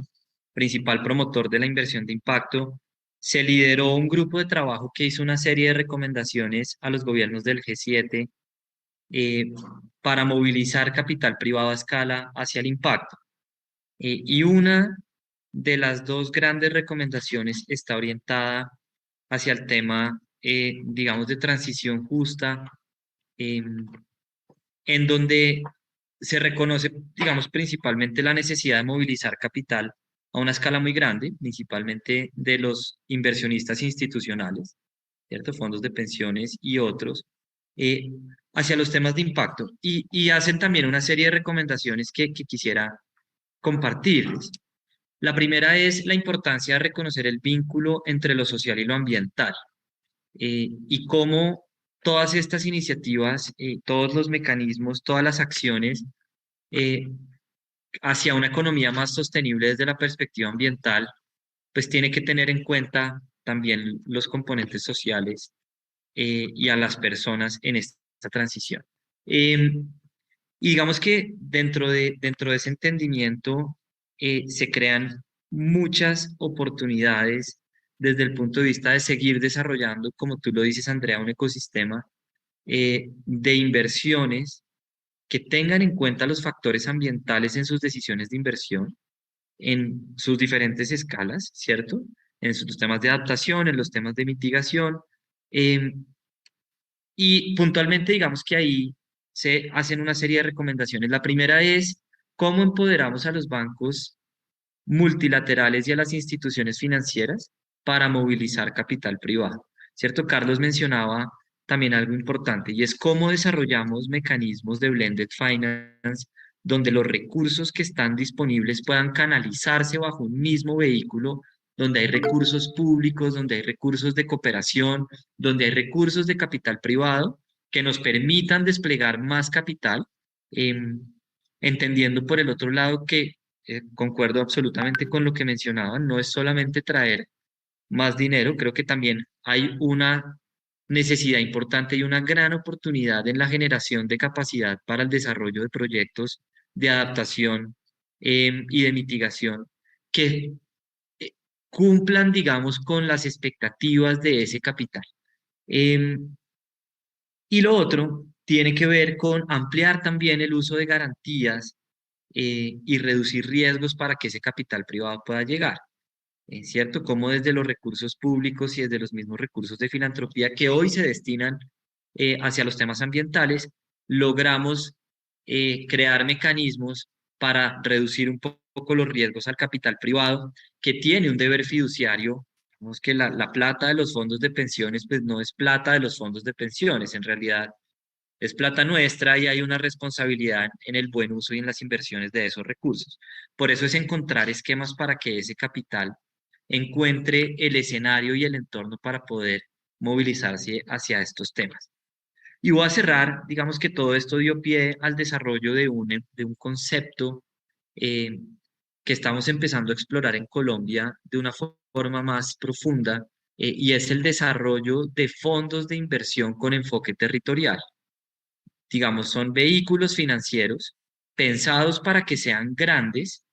principal promotor de la inversión de impacto, se lideró un grupo de trabajo que hizo una serie de recomendaciones a los gobiernos del G7 para movilizar capital privado a escala hacia el impacto. Y una de las 2 grandes recomendaciones está orientada hacia el tema, digamos, de transición justa, en donde se reconoce, digamos, principalmente la necesidad de movilizar capital a una escala muy grande, principalmente de los inversionistas institucionales, ¿cierto? Fondos de pensiones y otros, hacia los temas de impacto. Y hacen también una serie de recomendaciones que quisiera compartirles. La primera es la importancia de reconocer el vínculo entre lo social y lo ambiental, y cómo todas estas iniciativas, todos los mecanismos, todas las acciones hacia una economía más sostenible desde la perspectiva ambiental, pues tiene que tener en cuenta también los componentes sociales y a las personas en esta transición. Y digamos que dentro de ese entendimiento se crean muchas oportunidades desde el punto de vista de seguir desarrollando, como tú lo dices, Andrea, un ecosistema de inversiones que tengan en cuenta los factores ambientales en sus decisiones de inversión, en sus diferentes escalas, ¿cierto? En sus temas de adaptación, en los temas de mitigación. Y puntualmente, digamos que ahí se hacen una serie de recomendaciones. La primera es cómo empoderamos a los bancos multilaterales y a las instituciones financieras para movilizar capital privado, ¿cierto? Carlos mencionaba también algo importante y es cómo desarrollamos mecanismos de blended finance donde los recursos que están disponibles puedan canalizarse bajo un mismo vehículo, donde hay recursos públicos, donde hay recursos de cooperación, donde hay recursos de capital privado que nos permitan desplegar más capital, entendiendo por el otro lado que concuerdo absolutamente con lo que mencionaban, no es solamente traer más dinero, creo que también hay una necesidad importante y una gran oportunidad en la generación de capacidad para el desarrollo de proyectos de adaptación y de mitigación que cumplan, digamos, con las expectativas de ese capital. Y lo otro tiene que ver con ampliar también el uso de garantías y reducir riesgos para que ese capital privado pueda llegar. ¿Cierto? Como desde los recursos públicos y desde los mismos recursos de filantropía que hoy se destinan hacia los temas ambientales, logramos crear mecanismos para reducir un poco los riesgos al capital privado, que tiene un deber fiduciario. Digamos que la plata de los fondos de pensiones, pues no es plata de los fondos de pensiones, en realidad es plata nuestra y hay una responsabilidad en el buen uso y en las inversiones de esos recursos. Por eso es encontrar esquemas para que ese capital encuentre el escenario y el entorno para poder movilizarse hacia estos temas. Y voy a cerrar, digamos que todo esto dio pie al desarrollo de un concepto que estamos empezando a explorar en Colombia de una forma más profunda, y es el desarrollo de fondos de inversión con enfoque territorial. Digamos, son vehículos financieros pensados para que sean grandes,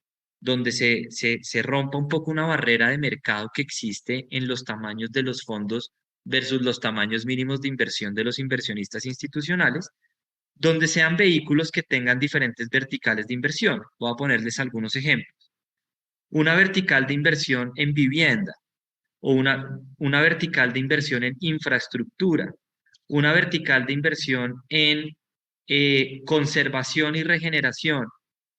donde se rompa un poco una barrera de mercado que existe en los tamaños de los fondos versus los tamaños mínimos de inversión de los inversionistas institucionales, donde sean vehículos que tengan diferentes verticales de inversión. Voy a ponerles algunos ejemplos. Una vertical de inversión en vivienda, o una vertical de inversión en infraestructura, una vertical de inversión en conservación y regeneración,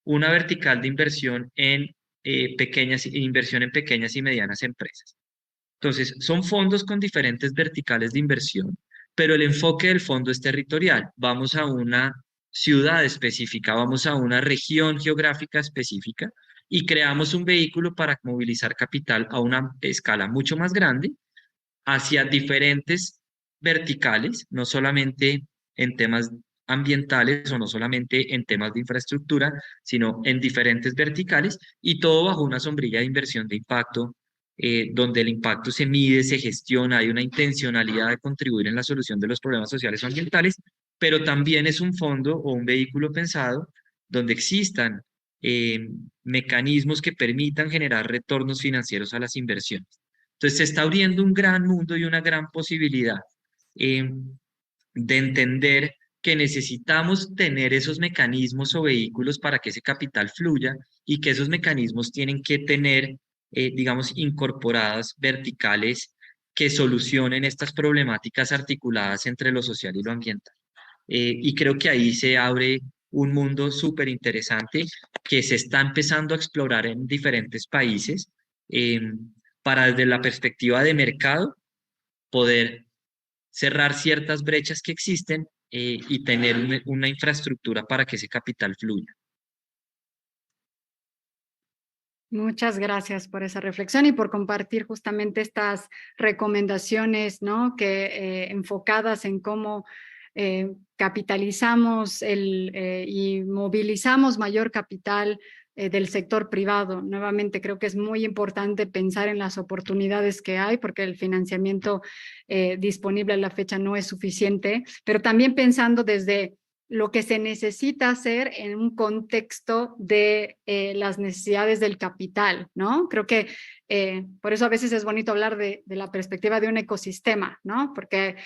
una vertical de inversión en inversión en pequeñas y medianas empresas. Entonces, son fondos con diferentes verticales de inversión, pero el enfoque del fondo es territorial. Vamos a una ciudad específica, vamos a una región geográfica específica y creamos un vehículo para movilizar capital a una escala mucho más grande hacia diferentes verticales, no solamente en temas ambientales o no solamente en temas de infraestructura, sino en diferentes verticales, y todo bajo una sombrilla de inversión de impacto, donde el impacto se mide, se gestiona, hay una intencionalidad de contribuir en la solución de los problemas sociales o ambientales, pero también es un fondo o un vehículo pensado donde existan mecanismos que permitan generar retornos financieros a las inversiones. Entonces se está abriendo un gran mundo y una gran posibilidad de entender que necesitamos tener esos mecanismos o vehículos para que ese capital fluya, y que esos mecanismos tienen que tener, digamos, incorporadas verticales que solucionen estas problemáticas articuladas entre lo social y lo ambiental. Y creo que ahí se abre un mundo súper interesante que se está empezando a explorar en diferentes países, para desde la perspectiva de mercado poder cerrar ciertas brechas que existen, y tener una infraestructura para que ese capital fluya. Muchas gracias por esa reflexión y por compartir justamente estas recomendaciones, ¿no? Enfocadas en cómo capitalizamos y movilizamos mayor capital del sector privado. Nuevamente, creo que es muy importante pensar en las oportunidades que hay, porque el financiamiento disponible a la fecha no es suficiente, pero también pensando desde lo que se necesita hacer en un contexto de las necesidades del capital, ¿no? Creo que por eso a veces es bonito hablar de la perspectiva de un ecosistema, ¿no? Porque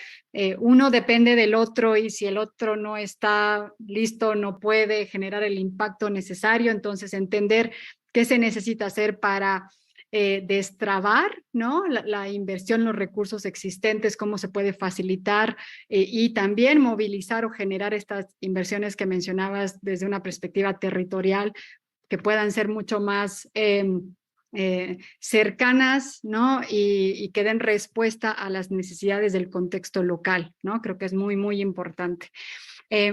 uno depende del otro, y si el otro no está listo, no puede generar el impacto necesario. Entonces, entender qué se necesita hacer para destrabar, ¿no? La inversión, los recursos existentes, cómo se puede facilitar y también movilizar o generar estas inversiones que mencionabas desde una perspectiva territorial, que puedan ser mucho más cercanas, ¿no? Y que den respuesta a las necesidades del contexto local, ¿no? Creo que es muy, muy importante.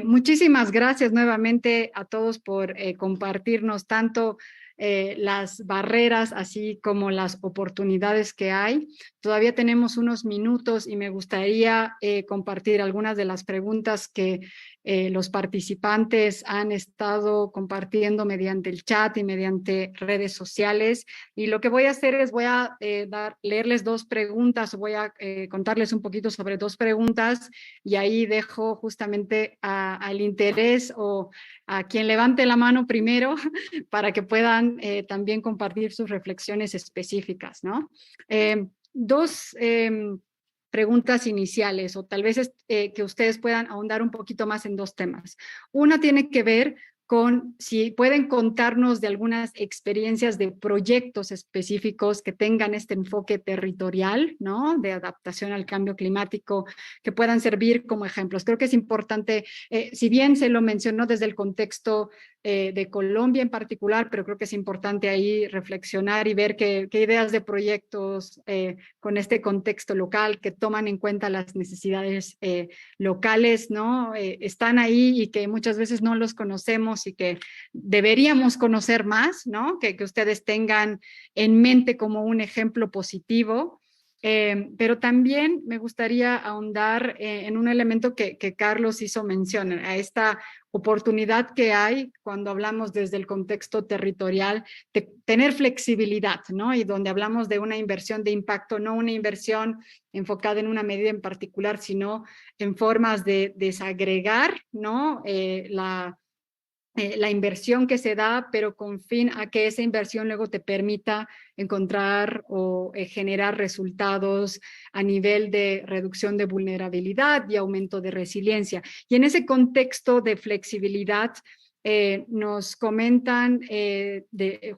Muchísimas gracias nuevamente a todos por compartirnos tanto las barreras así como las oportunidades que hay. Todavía tenemos unos minutos y me gustaría compartir algunas de las preguntas que los participantes han estado compartiendo mediante el chat y mediante redes sociales. Y lo que voy a hacer es voy a leerles dos preguntas, voy a contarles un poquito sobre dos preguntas, y ahí dejo justamente al interés o a quien levante la mano primero para que puedan también compartir sus reflexiones específicas, ¿no? Dos preguntas iniciales, o tal vez que ustedes puedan ahondar un poquito más en dos temas. Una tiene que ver con si pueden contarnos de algunas experiencias de proyectos específicos que tengan este enfoque territorial, ¿no? De adaptación al cambio climático, que puedan servir como ejemplos. Creo que es importante, si bien se lo mencionó desde el contexto de Colombia en particular, pero creo que es importante ahí reflexionar y ver qué ideas de proyectos con este contexto local que toman en cuenta las necesidades locales, ¿no? Están ahí y que muchas veces no los conocemos y que deberíamos conocer más, ¿no? Que ustedes tengan en mente como un ejemplo positivo. Pero también me gustaría ahondar en un elemento que Carlos hizo mención, a esta oportunidad que hay cuando hablamos desde el contexto territorial de tener flexibilidad, ¿no? Y donde hablamos de una inversión de impacto, no una inversión enfocada en una medida en particular, sino en formas de desagregar, ¿no? La inversión que se da, pero con fin a que esa inversión luego te permita encontrar o generar resultados a nivel de reducción de vulnerabilidad y aumento de resiliencia. Y en ese contexto de flexibilidad, nos comentan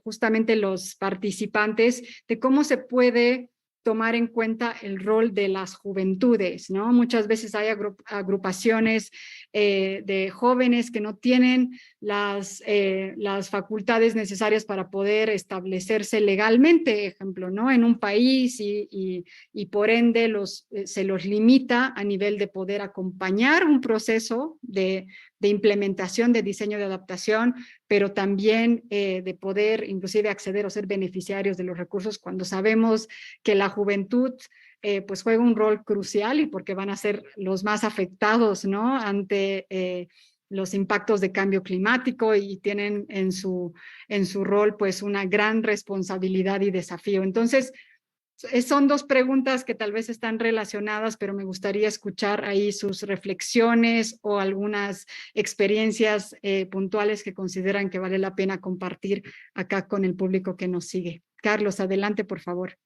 justamente los participantes de cómo se puede tomar en cuenta el rol de las juventudes, ¿no? Muchas veces hay agrupaciones de jóvenes que no tienen las facultades necesarias para poder establecerse legalmente, ejemplo, ¿no? En un país y por ende se los limita a nivel de poder acompañar un proceso de implementación, de diseño de adaptación, pero también de poder inclusive acceder o ser beneficiarios de los recursos cuando sabemos que la juventud pues juega un rol crucial y porque van a ser los más afectados, ¿no? Ante los impactos de cambio climático y tienen en su rol pues una gran responsabilidad y desafío. Entonces, son dos preguntas que tal vez están relacionadas, pero me gustaría escuchar ahí sus reflexiones o algunas experiencias puntuales que consideran que vale la pena compartir acá con el público que nos sigue. Carlos, adelante, por favor.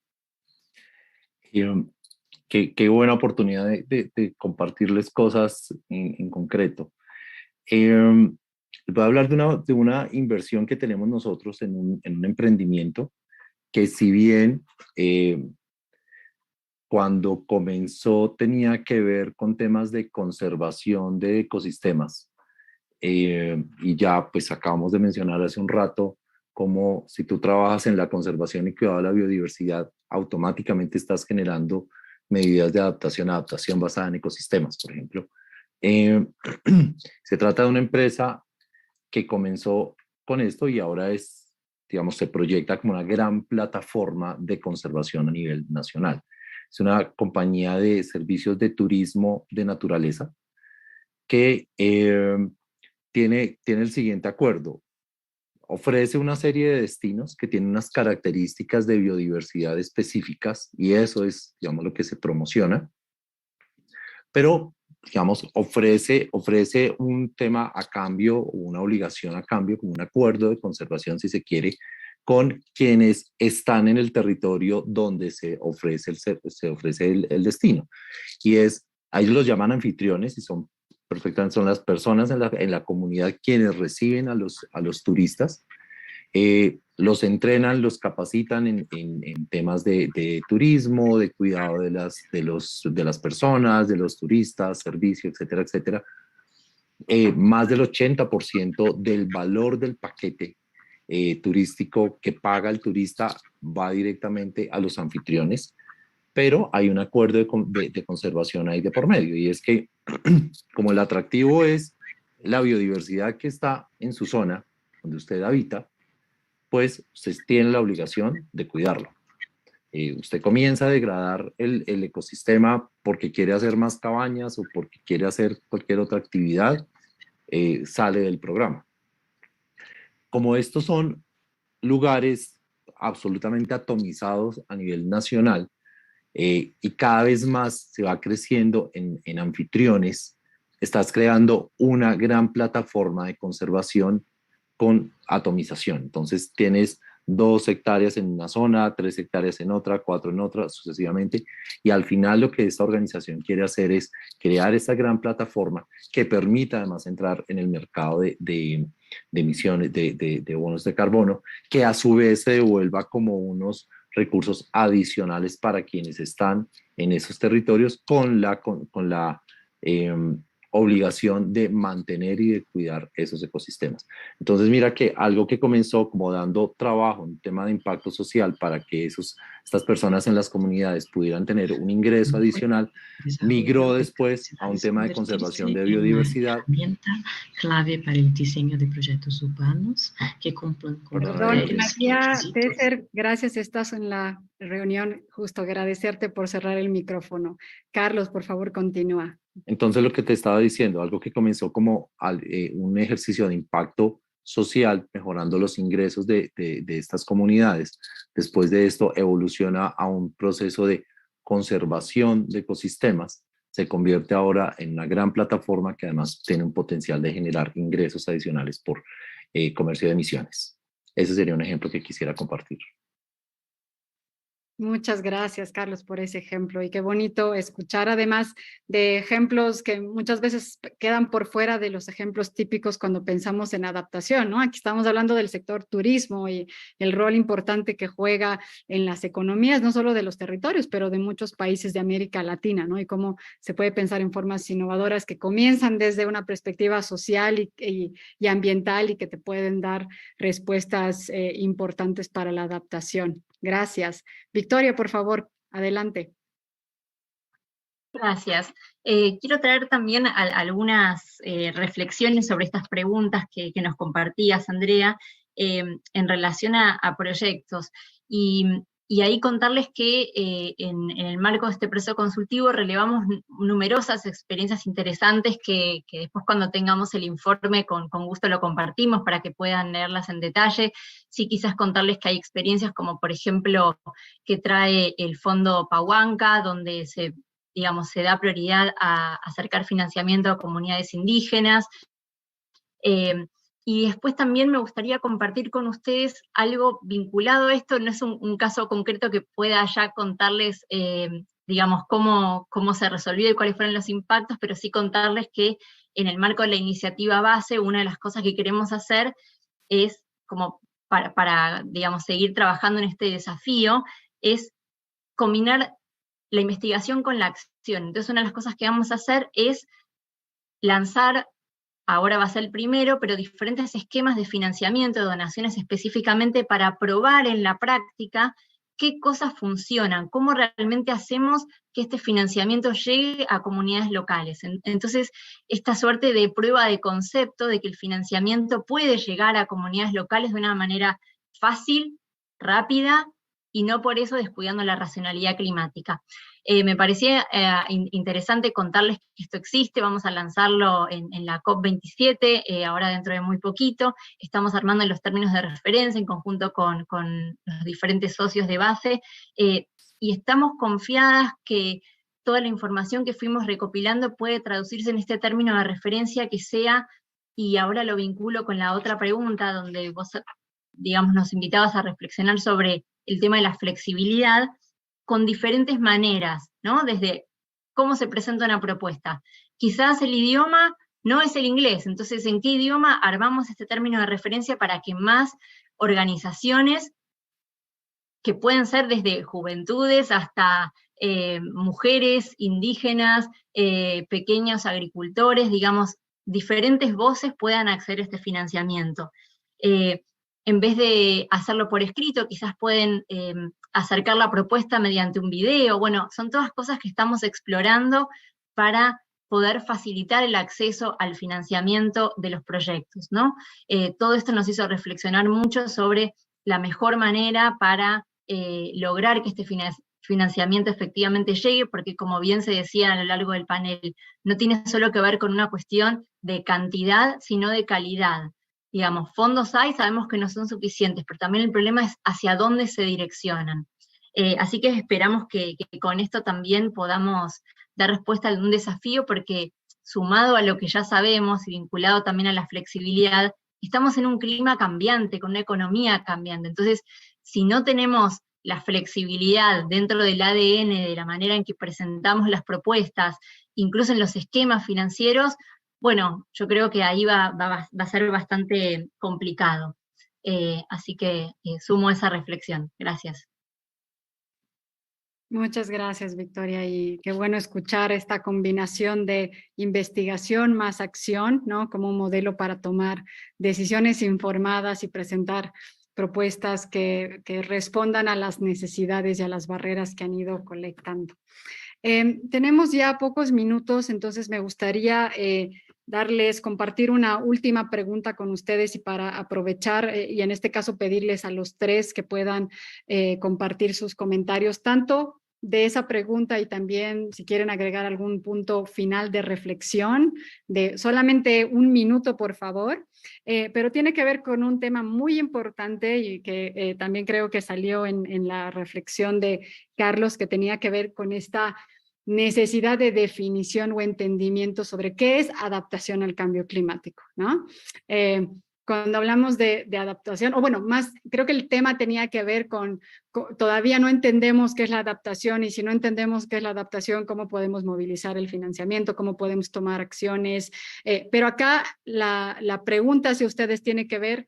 Qué buena oportunidad de compartirles cosas en concreto. Voy a hablar de una inversión que tenemos nosotros en un emprendimiento que si bien cuando comenzó tenía que ver con temas de conservación de ecosistemas, y ya pues acabamos de mencionar hace un rato como si tú trabajas en la conservación y cuidado de la biodiversidad, automáticamente estás generando medidas de adaptación basada en ecosistemas, por ejemplo. Se trata de una empresa que comenzó con esto y ahora digamos, se proyecta como una gran plataforma de conservación a nivel nacional. Es una compañía de servicios de turismo de naturaleza que tiene el siguiente acuerdo. Ofrece una serie de destinos que tienen unas características de biodiversidad específicas y eso es, digamos, lo que se promociona. Pero, digamos, ofrece un tema a cambio, una obligación a cambio, como un acuerdo de conservación, si se quiere, con quienes están en el territorio donde se ofrece el destino. Y a ellos los llaman anfitriones y son las personas en la comunidad quienes reciben a los turistas. Los entrenan, los capacitan en temas de turismo, de cuidado de las personas, de los turistas, servicios, etcétera, etcétera. Más del 80% del valor del paquete turístico que paga el turista va directamente a los anfitriones, pero hay un acuerdo de conservación ahí de por medio, y es que como el atractivo es la biodiversidad que está en su zona, donde usted habita, pues usted tiene la obligación de cuidarlo. Usted comienza a degradar el ecosistema porque quiere hacer más cabañas o porque quiere hacer cualquier otra actividad, sale del programa. Como estos son lugares absolutamente atomizados a nivel nacional, y cada vez más se va creciendo en anfitriones, estás creando una gran plataforma de conservación con atomización. Entonces tienes 2 hectáreas en una zona, 3 hectáreas en otra, 4 en otra, sucesivamente. Y al final lo que esta organización quiere hacer es crear esta gran plataforma que permita además entrar en el mercado de emisiones, de bonos de carbono, que a su vez se devuelva como unos recursos adicionales para quienes están en esos territorios con la obligación de mantener y de cuidar esos ecosistemas. Entonces mira que algo que comenzó como dando trabajo, un tema de impacto social para que estas personas en las comunidades pudieran tener un ingreso adicional, migró después a un tema de conservación de biodiversidad. Herramienta clave para el diseño de proyectos urbanos que cumplan con Perdón, María Tesser, gracias, estás en la reunión, justo agradecerte por cerrar el micrófono. Carlos, por favor, continúa. Entonces lo que te estaba diciendo, algo que comenzó como un ejercicio de impacto social, mejorando los ingresos de estas comunidades, después de esto evoluciona a un proceso de conservación de ecosistemas, se convierte ahora en una gran plataforma que además tiene un potencial de generar ingresos adicionales por comercio de emisiones. Ese sería un ejemplo que quisiera compartir. Muchas gracias, Carlos, por ese ejemplo. Y qué bonito escuchar además de ejemplos que muchas veces quedan por fuera de los ejemplos típicos cuando pensamos en adaptación, ¿no? Aquí estamos hablando del sector turismo y el rol importante que juega en las economías, no solo de los territorios, pero de muchos países de América Latina, ¿no? Y cómo se puede pensar en formas innovadoras que comienzan desde una perspectiva social y ambiental y que te pueden dar respuestas importantes para la adaptación. Gracias. Victoria, por favor, adelante. Gracias. Quiero traer también algunas reflexiones sobre estas preguntas que nos compartías, Andrea, en relación a proyectos. Y ahí contarles que en el marco de este proceso consultivo relevamos numerosas experiencias interesantes que después cuando tengamos el informe con gusto lo compartimos para que puedan leerlas en detalle. Sí, quizás contarles que hay experiencias como por ejemplo que trae el Fondo Pahuanca, donde se da prioridad a acercar financiamiento a comunidades indígenas. Y después también me gustaría compartir con ustedes algo vinculado a esto, no es un caso concreto que pueda ya contarles, cómo se resolvió y cuáles fueron los impactos, pero sí contarles que en el marco de la iniciativa base, una de las cosas que queremos hacer es, como para seguir trabajando en este desafío, es combinar la investigación con la acción. Entonces una de las cosas que vamos a hacer es lanzar, ahora va a ser el primero, pero diferentes esquemas de financiamiento, de donaciones específicamente para probar en la práctica qué cosas funcionan, cómo realmente hacemos que este financiamiento llegue a comunidades locales. Entonces, esta suerte de prueba de concepto de que el financiamiento puede llegar a comunidades locales de una manera fácil, rápida, y no por eso descuidando la racionalidad climática. Me parecía interesante contarles que esto existe, vamos a lanzarlo en la COP27, ahora dentro de muy poquito, estamos armando los términos de referencia en conjunto con los diferentes socios de base, y estamos confiadas que toda la información que fuimos recopilando puede traducirse en este término de referencia que sea, y ahora lo vinculo con la otra pregunta, donde vos, nos invitabas a reflexionar sobre el tema de la flexibilidad, con diferentes maneras, ¿no? Desde cómo se presenta una propuesta. Quizás el idioma no es el inglés, entonces ¿en qué idioma armamos este término de referencia para que más organizaciones, que pueden ser desde juventudes hasta mujeres, indígenas, pequeños agricultores, diferentes voces puedan acceder a este financiamiento? En vez de hacerlo por escrito, quizás pueden acercar la propuesta mediante un video. Bueno, son todas cosas que estamos explorando para poder facilitar el acceso al financiamiento de los proyectos, ¿no? Todo esto nos hizo reflexionar mucho sobre la mejor manera para lograr que este financiamiento efectivamente llegue, porque como bien se decía a lo largo del panel, no tiene solo que ver con una cuestión de cantidad, sino de calidad. Fondos hay, sabemos que no son suficientes, pero también el problema es hacia dónde se direccionan. Así que esperamos que con esto también podamos dar respuesta a algún desafío, porque sumado a lo que ya sabemos y vinculado también a la flexibilidad, estamos en un clima cambiante, con una economía cambiante. Entonces, si no tenemos la flexibilidad dentro del ADN, de la manera en que presentamos las propuestas, incluso en los esquemas financieros, bueno, yo creo que ahí va a ser bastante complicado. Así que sumo esa reflexión. Gracias. Muchas gracias, Victoria, y qué bueno escuchar esta combinación de investigación más acción, ¿no? Como un modelo para tomar decisiones informadas y presentar propuestas que respondan a las necesidades y a las barreras que han ido colectando. Tenemos ya pocos minutos, entonces me gustaría compartir una última pregunta con ustedes y para aprovechar y en este caso pedirles a los tres que puedan compartir sus comentarios, tanto de esa pregunta y también si quieren agregar algún punto final de reflexión, de solamente 1 minuto, por favor, pero tiene que ver con un tema muy importante y que también creo que salió en la reflexión de Carlos, que tenía que ver con esta necesidad de definición o entendimiento sobre qué es adaptación al cambio climático, ¿no? Cuando hablamos de adaptación, o bueno, más, creo que el tema tenía que ver con todavía no entendemos qué es la adaptación y si no entendemos qué es la adaptación, cómo podemos movilizar el financiamiento, cómo podemos tomar acciones. Pero acá la pregunta, si ustedes tienen que ver,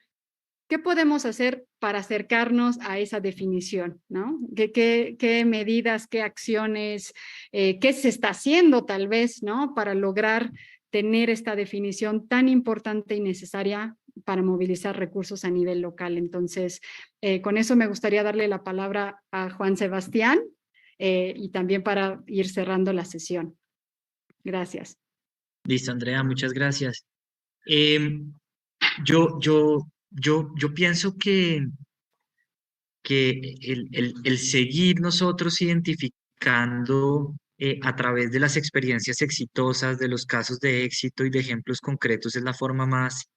¿qué podemos hacer para acercarnos a esa definición, ¿no? ¿Qué medidas, qué acciones, qué se está haciendo tal vez, ¿no? Para lograr tener esta definición tan importante y necesaria para movilizar recursos a nivel local. Entonces, con eso me gustaría darle la palabra a Juan Sebastián y también para ir cerrando la sesión. Gracias. Listo, Andrea, muchas gracias. Yo pienso que el seguir nosotros identificando a través de las experiencias exitosas, de los casos de éxito y de ejemplos concretos es la forma más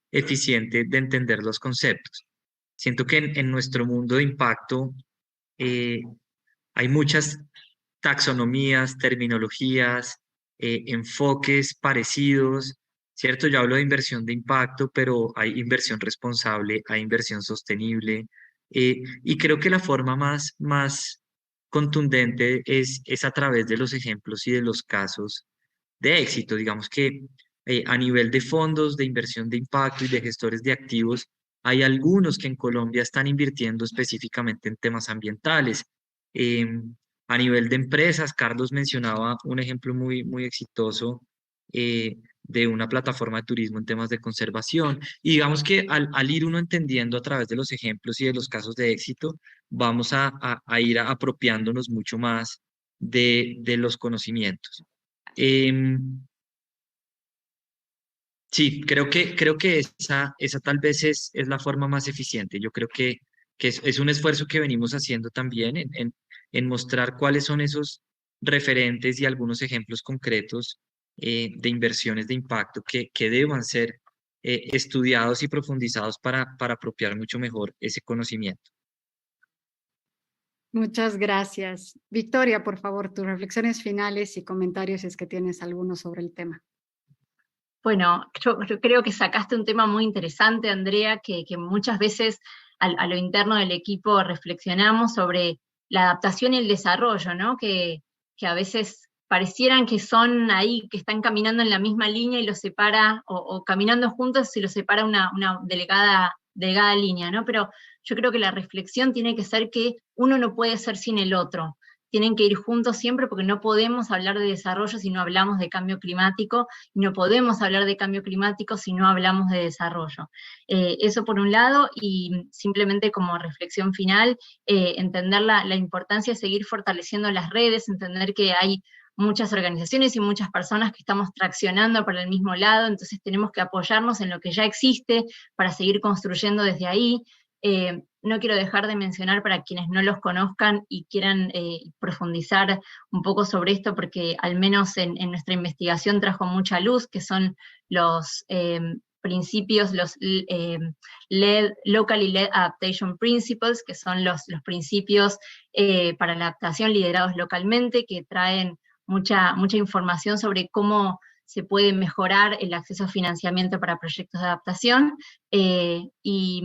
eficiente de entender los conceptos. Siento que en nuestro mundo de impacto hay muchas taxonomías, terminologías, enfoques parecidos, ¿cierto? Yo hablo de inversión de impacto, pero hay inversión responsable, hay inversión sostenible, y creo que la forma más contundente es a través de los ejemplos y de los casos de éxito. Digamos que a nivel de fondos de inversión de impacto y de gestores de activos, hay algunos que en Colombia están invirtiendo específicamente en temas ambientales. A nivel de empresas, Carlos mencionaba un ejemplo muy exitoso de una plataforma de turismo en temas de conservación. Y digamos que al ir uno entendiendo a través de los ejemplos y de los casos de éxito, vamos a ir apropiándonos mucho más de los conocimientos. Sí, creo que esa tal vez es la forma más eficiente. Yo creo que es un esfuerzo que venimos haciendo también en mostrar cuáles son esos referentes y algunos ejemplos concretos de inversiones de impacto que deban ser estudiados y profundizados para apropiar mucho mejor ese conocimiento. Muchas gracias. Victoria, por favor, tus reflexiones finales y comentarios si es que tienes alguno sobre el tema. Bueno, yo creo que sacaste un tema muy interesante, Andrea, que muchas veces a lo interno del equipo reflexionamos sobre la adaptación y el desarrollo, ¿no? Que a veces parecieran que son ahí, que están caminando en la misma línea y los separa, o caminando juntos y los separa una delgada línea, ¿no? Pero yo creo que la reflexión tiene que ser que uno no puede ser sin el otro. Tienen que ir juntos siempre porque no podemos hablar de desarrollo si no hablamos de cambio climático, y no podemos hablar de cambio climático si no hablamos de desarrollo. Eso por un lado, y simplemente como reflexión final, entender la importancia de seguir fortaleciendo las redes, entender que hay muchas organizaciones y muchas personas que estamos traccionando para el mismo lado, entonces tenemos que apoyarnos en lo que ya existe para seguir construyendo desde ahí. No quiero dejar de mencionar para quienes no los conozcan y quieran profundizar un poco sobre esto, porque al menos en nuestra investigación trajo mucha luz, que son los principios, los Locally Led Adaptation Principles, que son los principios para la adaptación liderados localmente, que traen mucha información sobre cómo se puede mejorar el acceso a financiamiento para proyectos de adaptación, y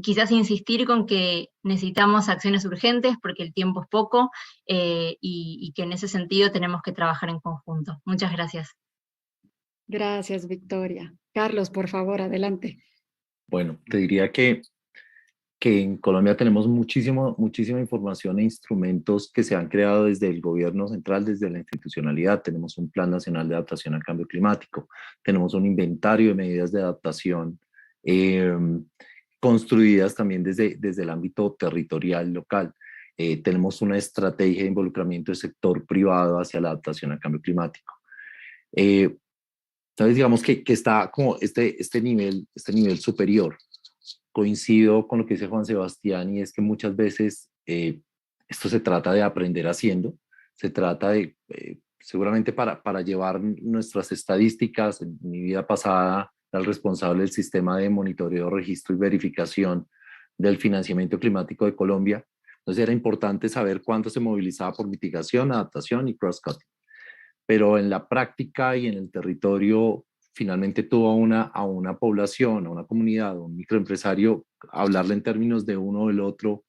quizás insistir con que necesitamos acciones urgentes porque el tiempo es poco, y que en ese sentido tenemos que trabajar en conjunto. Muchas gracias. Gracias, Victoria. Carlos, por favor, adelante. Bueno, te diría que que en Colombia tenemos muchísima información e instrumentos que se han creado desde el gobierno central, desde la institucionalidad. Tenemos un Plan Nacional de Adaptación al Cambio Climático, tenemos un inventario de medidas de adaptación construidas también desde el ámbito territorial local. Tenemos una estrategia de involucramiento del sector privado hacia la adaptación al cambio climático. Entonces, digamos que está como este nivel superior. Coincido con lo que dice Juan Sebastián, y es que muchas veces esto se trata de aprender haciendo, se trata de, seguramente para llevar nuestras estadísticas. En mi vida pasada era el responsable del sistema de monitoreo, registro y verificación del financiamiento climático de Colombia. Entonces era importante saber cuánto se movilizaba por mitigación, adaptación y cross-cutting. Pero en la práctica y en el territorio, finalmente tú a una población, a una comunidad, a un microempresario, hablarle en términos de uno o del otro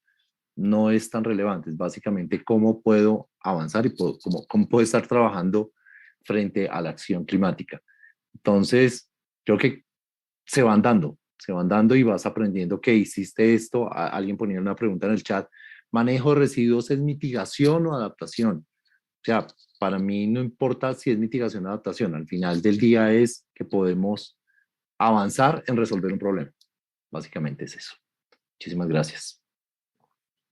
no es tan relevante. Es básicamente cómo puedo avanzar y cómo puedo estar trabajando frente a la acción climática. Entonces, creo que se van dando y vas aprendiendo que hiciste esto. Alguien ponía una pregunta en el chat: ¿manejo de residuos es mitigación o adaptación? O sea, para mí no importa si es mitigación o adaptación, al final del día es que podemos avanzar en resolver un problema. Básicamente es eso. Muchísimas gracias.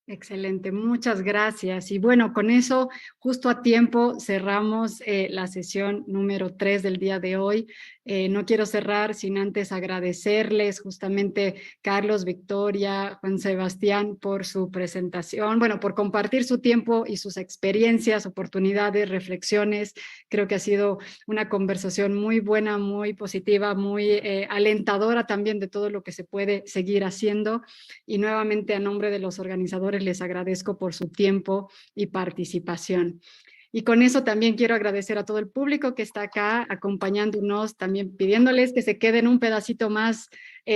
Excelente, muchas gracias. Y bueno, con eso, justo a tiempo, cerramos la sesión número 3 del día de hoy. No quiero cerrar sin antes agradecerles justamente Carlos, Victoria, Juan Sebastián por su presentación, bueno, por compartir su tiempo y sus experiencias, oportunidades, reflexiones. Creo que ha sido una conversación muy buena, muy positiva, muy alentadora también de todo lo que se puede seguir haciendo. Y nuevamente, a nombre de los organizadores, les agradezco por su tiempo y participación. Y con eso también quiero agradecer a todo el público que está acá acompañándonos, también pidiéndoles que se queden un pedacito más